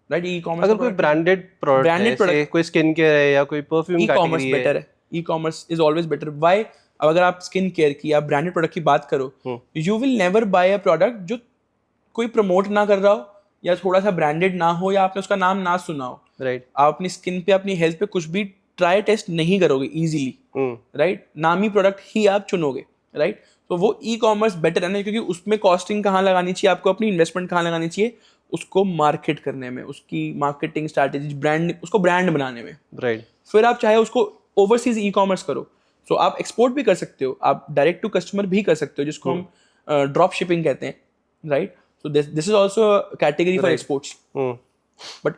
राइट? ई कॉमर्स अगर कोई ब्रांडेड प्रोडक्ट है, ब्रांडेड जैसे प्रोडक्ट, कोई स्किन केयर है या कोई परफ्यूम ई कॉमर्स कैटेगरी है. बेटर है. E commerce is always better. Why? अब अगर आप स्किन केयर की या ब्रांडेड प्रोडक्ट की बात करो, you will never buy a product जो कोई प्रमोट ना कर रहा हो या थोड़ा सा ब्रांडेड ना हो या आपने उसका नाम ना सुना हो. राइट, आप अपनी स्किन पे, अपनी हेल्थ पे कुछ भी ट्राई टेस्ट नहीं करोगे इजीली, राइट? नामी प्रोडक्ट ही आप चुनोगे, राइट? तो वो ई कॉमर्स बेटर है ना, क्योंकि उसमें कॉस्टिंग कहाँ लगानी चाहिए आपको, अपनी इन्वेस्टमेंट कहाँ लगानी चाहिए, उसको मार्केट करने में, उसकी मार्केटिंग स्ट्रैटेजी, ब्रांड, उसको ब्रांड बनाने में. राइट, फिर आप चाहे उसको ओवरसीज ई कॉमर्स करो, तो आप एक्सपोर्ट भी कर सकते हो, आप डायरेक्ट टू कस्टमर भी कर सकते हो, जिसको हम ड्रॉप शिपिंग कहते हैं, right? So this is also category for exports. But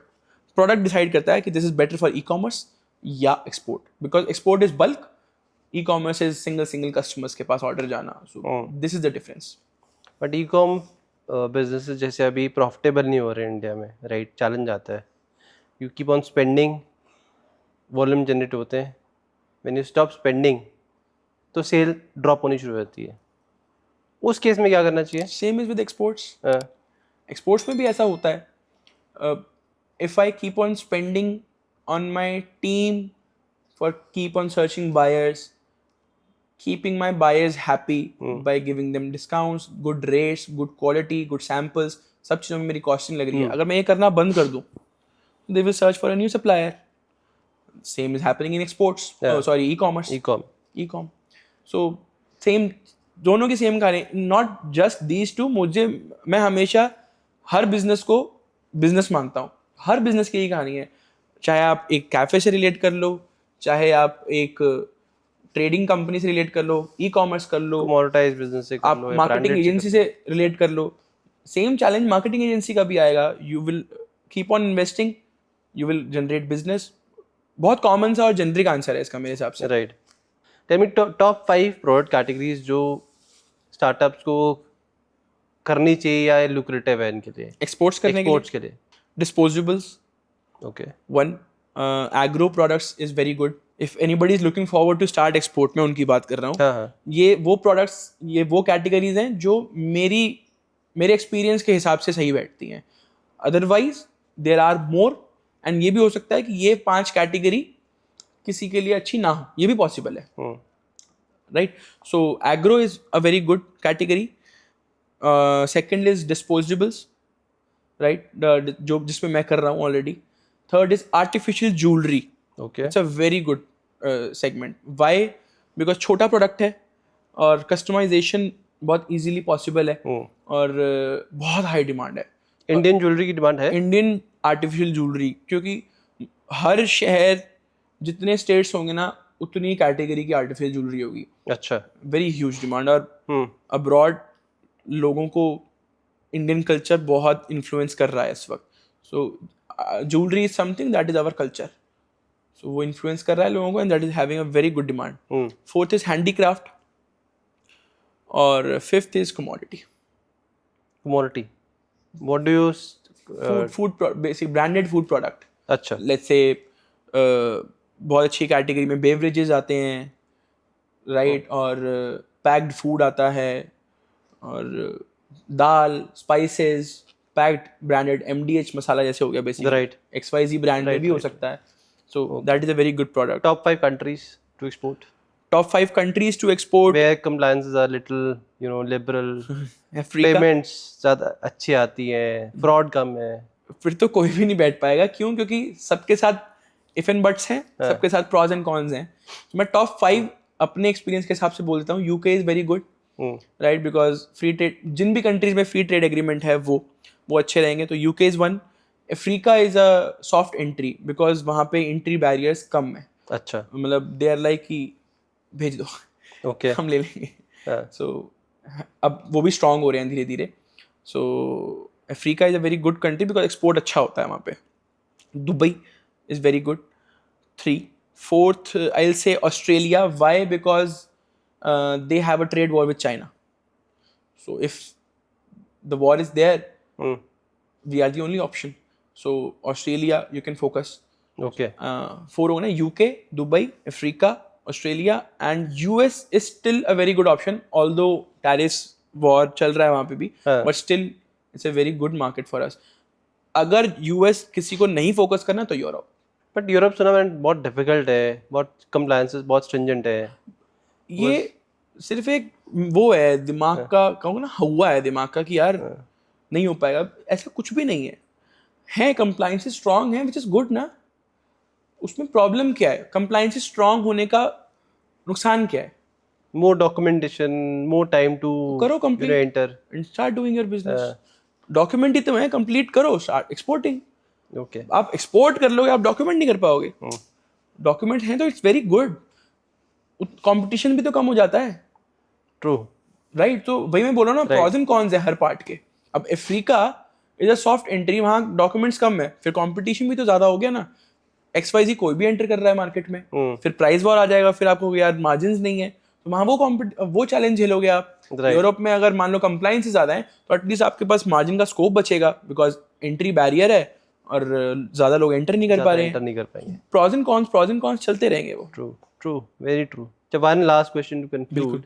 product decide करता है कि this is better for e commerce या export, because export is bulk, e commerce is single customers के पास ऑर्डर जाना. So this is the difference. But e com business जैसे अभी profitable नहीं हो रहे इंडिया में, राइट? चैलेंज आता है. You keep on spending, volume generate होते हैं. व्हेन यू स्टॉप स्पेंडिंग तो सेल ड्रॉप होनी शुरू हो जाती है. उस केस में क्या करना चाहिए? Same is with exports. हाँ, एक्सपोर्ट्स में भी ऐसा होता है. If I keep on spending on my team for keep on searching buyers, keeping my buyers happy by giving them discounts, good rates, good quality, good samples, सब चीज़ों में मेरी कॉस्टिंग लग रही है. अगर मैं ये करना बंद कर दूँ, they will search for a new supplier. Same is happening in exports. Yeah. Oh, sorry, e-commerce. E-com. E-com. So same, दोनों की सेम कहानी. Not just these two. मैं हमेशा हर बिजनेस को बिजनेस मानता हूँ. हर बिजनेस की यही कहानी है. चाहे आप एक कैफे से रिलेट कर लो, चाहे आप एक ट्रेडिंग कंपनी से रिलेट कर लो, ई कॉमर्स कर लो, कमोडिटाइज बिजनेस से कर आप लो, मार्केटिंग एजेंसी से रिलेट कर लो. सेम चैलेंज मार्केटिंग एजेंसी का भी आएगा. You will keep on investing, you will generate business. बहुत कॉमन सा और जेनरिक आंसर है इसका मेरे हिसाब से. Right. Tell me top 5 product categories जो स्टार्टअप्स को करनी चाहिए या लुक्रेटिव है इनके लिए, एक्सपोर्ट्स करने एक्सपोर्ट्स के के लिए. लिए disposables, okay, one. Agro products is very good. If anybody is looking forward to start export, में उनकी बात कर रहा हूँ. हाँ हाँ, ये वो प्रोडक्ट्स, ये वो कैटेगरीज हैं जो मेरे एक्सपीरियंस के हिसाब से सही बैठती हैं. Otherwise there are more, and ये भी हो सकता है कि ये 5 कैटेगरी किसी के लिए अच्छी ना हो, ये भी पॉसिबल है, right? So agro is a very good category. Second is disposables, right, जो जिसमें मैं कर रहा हूँ already. Third is artificial jewellery. Okay. It's a very good segment. Why? Because छोटा प्रोडक्ट है और कस्टमाइजेशन बहुत इजीली पॉसिबल है और बहुत हाई डिमांड है. इंडियन ज्वेलरी की डिमांड है. इंडियन आर्टिफिशियल ज्वेलरी, क्योंकि हर शहर जितने स्टेट्स होंगे ना उतनी कैटेगरी की आर्टिफिशियल ज्वेलरी होगी. अच्छा. Very huge demand. और अब्रॉड लोगों को इंडियन कल्चर बहुत इन्फ्लुएंस कर रहा है इस वक्त. So jewellery is something that is our culture. So वो इन्फ्लुएंस कर रहा है लोगों को and that is having a very good demand. Fourth is handicraft और fifth is commodity. Commodity. What do you food basic branded food product. अच्छा. Let's say बहुत अच्छी कैटेगरी में बेवरेजेस आते हैं, राइट, और पैक्ड फूड आता है और दाल, स्पाइसेस, पैक्ड ब्रांडेड MDH मसाला जैसे हो गया बेसिक. राइट. XYZ ब्रांड में भी हो सकता है. So that is a very good product. Top 5 countries to export. Top 5 countries to export. Where compliances are little, liberal. Africa. Payments ज़्यादा अच्छी आती हैं, fraud कम है. फिर तो कोई भी नहीं बैठ पाएगा. क्यों? क्योंकि सबके साथ इफ एंड बट्स हैं, सबके साथ प्रॉज एंड कॉन्स हैं. मैं टॉप 5 अपने एक्सपीरियंस के हिसाब से बोल देता हूँ. UK is very good, right, because free trade, जिन भी कंट्रीज में फ्री ट्रेड एग्रीमेंट है वो अच्छे रहेंगे. तो UK is one. Africa is a soft entry because वहाँ पे एंट्री बैरियर्स कम है. अच्छा. मतलब दे आर लाइक कि भेज दो, ओके, हम ले लेंगे. सो अब वो भी स्ट्रांग हो रहे हैं धीरे धीरे. So Africa is a very good country because export अच्छा होता है वहाँ पे. Dubai is very good. 3. Fourth, I'll say Australia. Why? Because they have a trade war with China. So if the war is there, we are the only option. So Australia, you can focus. Okay. 4 होगा ना, UK, Dubai, Africa, Australia and US is still a very good option. Although tariffs war चल रहा है वहाँ पे भी, but still it's a very good market for us. अगर US किसी को नहीं फोकस करना तो यूरोप. बट यूरोप सुना मैंने बहुत डिफिकल्ट है, बहुत कंप्लायंसेस बहुत स्ट्रिंजेंट है. ये सिर्फ एक वो है दिमाग का, कहूँगा ना, हवा है दिमाग का कि यार नहीं हो पाएगा. ऐसा कुछ भी नहीं है कंप्लायंसेस स्ट्रांग है, विच इज गुड ना. उसमें प्रॉब्लम क्या है? कंप्लायंसेस स्ट्रांग होने का नुकसान क्या है? More documentation, more time to करो complete enter and start doing your business. Document ही तो है, कंप्लीट करो, स्टार्ट एक्सपोर्टिंग. ओके. आप एक्सपोर्ट कर लोगे, आप डॉक्यूमेंट नहीं कर पाओगे. डॉक्यूमेंट है तो इट्स वेरी गुड. कंपटीशन भी तो कम हो जाता है. True, right. तो वही मैं बोल रहा हूँ ना, प्रॉज एंड कॉन्स है हर पार्ट के. अब Africa is a soft entry, वहाँ डॉक्यूमेंट्स कम है, फिर कंपटीशन भी तो ज्यादा हो गया ना. XYZ कोई भी एंटर कर रहा है मार्केट में, फिर प्राइस वॉर आ जाएगा, फिर आपको यार मार्जिन नहीं है, तो वहाँ वो चैलेंज झेलोगे आप. यूरोप में अगर मान लो कंप्लायंस ज्यादा है तो एटलीस्ट आपके पास मार्जिन का स्कोप बचेगा बिकॉज एंट्री बैरियर है और ज्यादा लोग एंटर नहीं कर पा रहे हैं. प्रॉज एंड कॉन्स चलते रहेंगे वो. True, very true. जब one last question to conclude,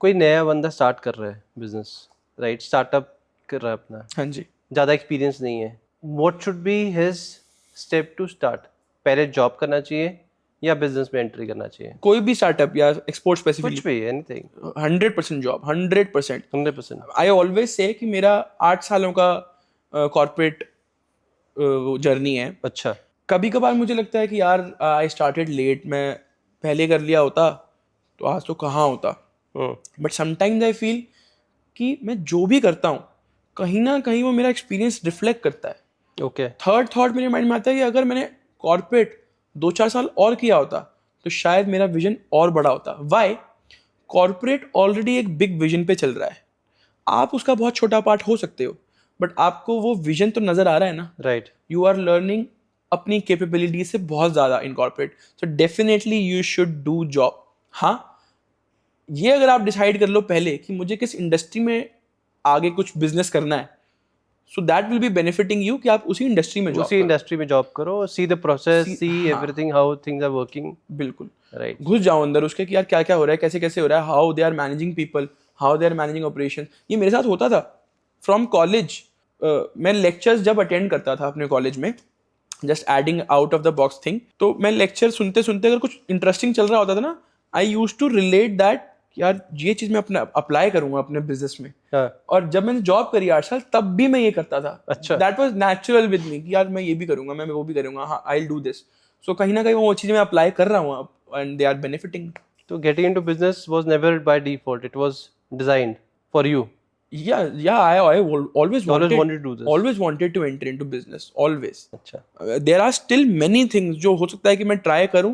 कोई नया बंदा स्टार्ट कर रहा है बिजनेस, राइट, स्टार्टअप कर रहा है अपना. हाँ जी. ज़्यादा एक्सपीरियंस नहीं है. What should be his step to start? पहले जॉब करना चाहिए या बिजनेस में एंट्री करना चाहिए? कोई भी स्टार्टअप या एक्सपोर्ट स्पेसिफिकली, कुछ भी, anything. 100% job, 100%. 100%. I always say कि मेरा 8 सालों का कॉर्पोरेट जर्नी है. अच्छा. कभी कभार मुझे लगता है कि यार आई स्टार्टेड लेट, मैं पहले कर लिया होता तो आज तो कहाँ होता. बट समटाइम्स आई फील कि मैं जो भी करता हूँ कहीं ना कहीं वो मेरा एक्सपीरियंस रिफ्लेक्ट करता है. ओके. थर्ड थॉट मेरे माइंड में आता है कि अगर मैंने कॉर्पोरेट 2-4 साल और किया होता तो शायद मेरा विजन और बड़ा होता. वाई? कॉर्पोरेट ऑलरेडी एक बिग विजन पे चल रहा है, आप उसका बहुत छोटा पार्ट हो सकते हो, बट आपको वो विजन तो नजर आ रहा है ना. राइट. यू आर लर्निंग अपनी कैपेबिलिटी से बहुत ज़्यादा in corporate. So definitely you should do job. हाँ, ये अगर आप डिसाइड कर लो पहले कि मुझे किस इंडस्ट्री में आगे कुछ बिजनेस करना है, so that will be benefiting you कि आप उसी इंडस्ट्री में जॉब करो, see the process, see everything, how things are working. बिल्कुल. राइट. घुस जाओ अंदर उसके कि यार क्या क्या हो रहा है, कैसे कैसे हो रहा है, how they are managing people, how they are managing operation. ये मेरे साथ होता था फ्रॉम कॉलेज. मैं लेक्चर्स जब अटेंड करता था अपने कॉलेज में, just adding out of the box thing, तो मैं लेक्चर सुनते सुनते अगर कुछ इंटरेस्टिंग चल रहा होता था ना, I used to relate that कि यार ये चीज़ मैं अपना अप्लाई करूँगा अपने बिजनेस में। हाँ, और जब मैंने जॉब करी 8 साल तब भी मैं ये करता था। अच्छा। That was natural with me कि यार मैं ये भी करूँगा, मैं वो भी करूँगा, हाँ आई विल डू दिस। सो कहीं ना कहीं वो चीज़ें मैं अप्लाई कर रहा हूँ अब, एंड दे आर बेनिफिटिंग। तो getting into business was never by default, it was designed for you. Yeah, I always You always wanted wanted to do this. always wanted to enter into business, always. अच्छा, There are still many things जो हो सकता है कि मैं try करूं,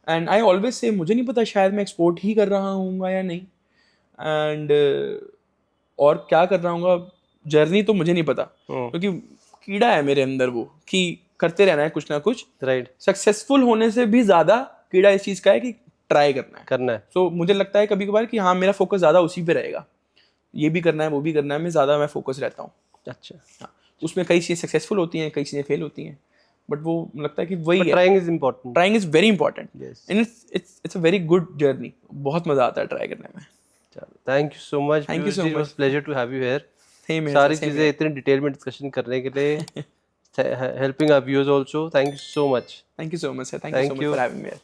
and I always say मुझे नहीं पता शायद मैं एक्सपोर्ट ही कर रहा हूँ या नहीं, एंड और क्या कर रहा हूँ जर्नी तो मुझे नहीं पता, क्योंकि कीड़ा है मेरे अंदर वो कि करते रहना है कुछ ना कुछ। राइट, सक्सेसफुल होने से भी ज़्यादा कीड़ा इस चीज़ का है कि ट्राई करना है। करना है। सो मुझे लगता है कभी कभार कि हाँ मेरा फोकस ज़्यादा उसी पे रहेगा, ये भी करना है वो भी करना है, मैं फोकस रहता हूँ। अच्छा, हाँ, उसमें कई चीज़ें सक्सेसफुल होती हैं, कई चीज़ें फेल होती हैं, बट वो लगता है कि वही है। Trying is important. Trying is very important, yes. And it's a very good journey. बहुत मज़ा आता है ट्राई करने में। चलो, thank you so much. Thank you so it was much. Pleasure to have you here. Same here, sorry sir, same चीज़ें here. इतनी detail में डिस्कशन करने के लिए, helping our viewers also. Thank you so much. Thank you so much, sir. Thank you so Thank much you. for having me here.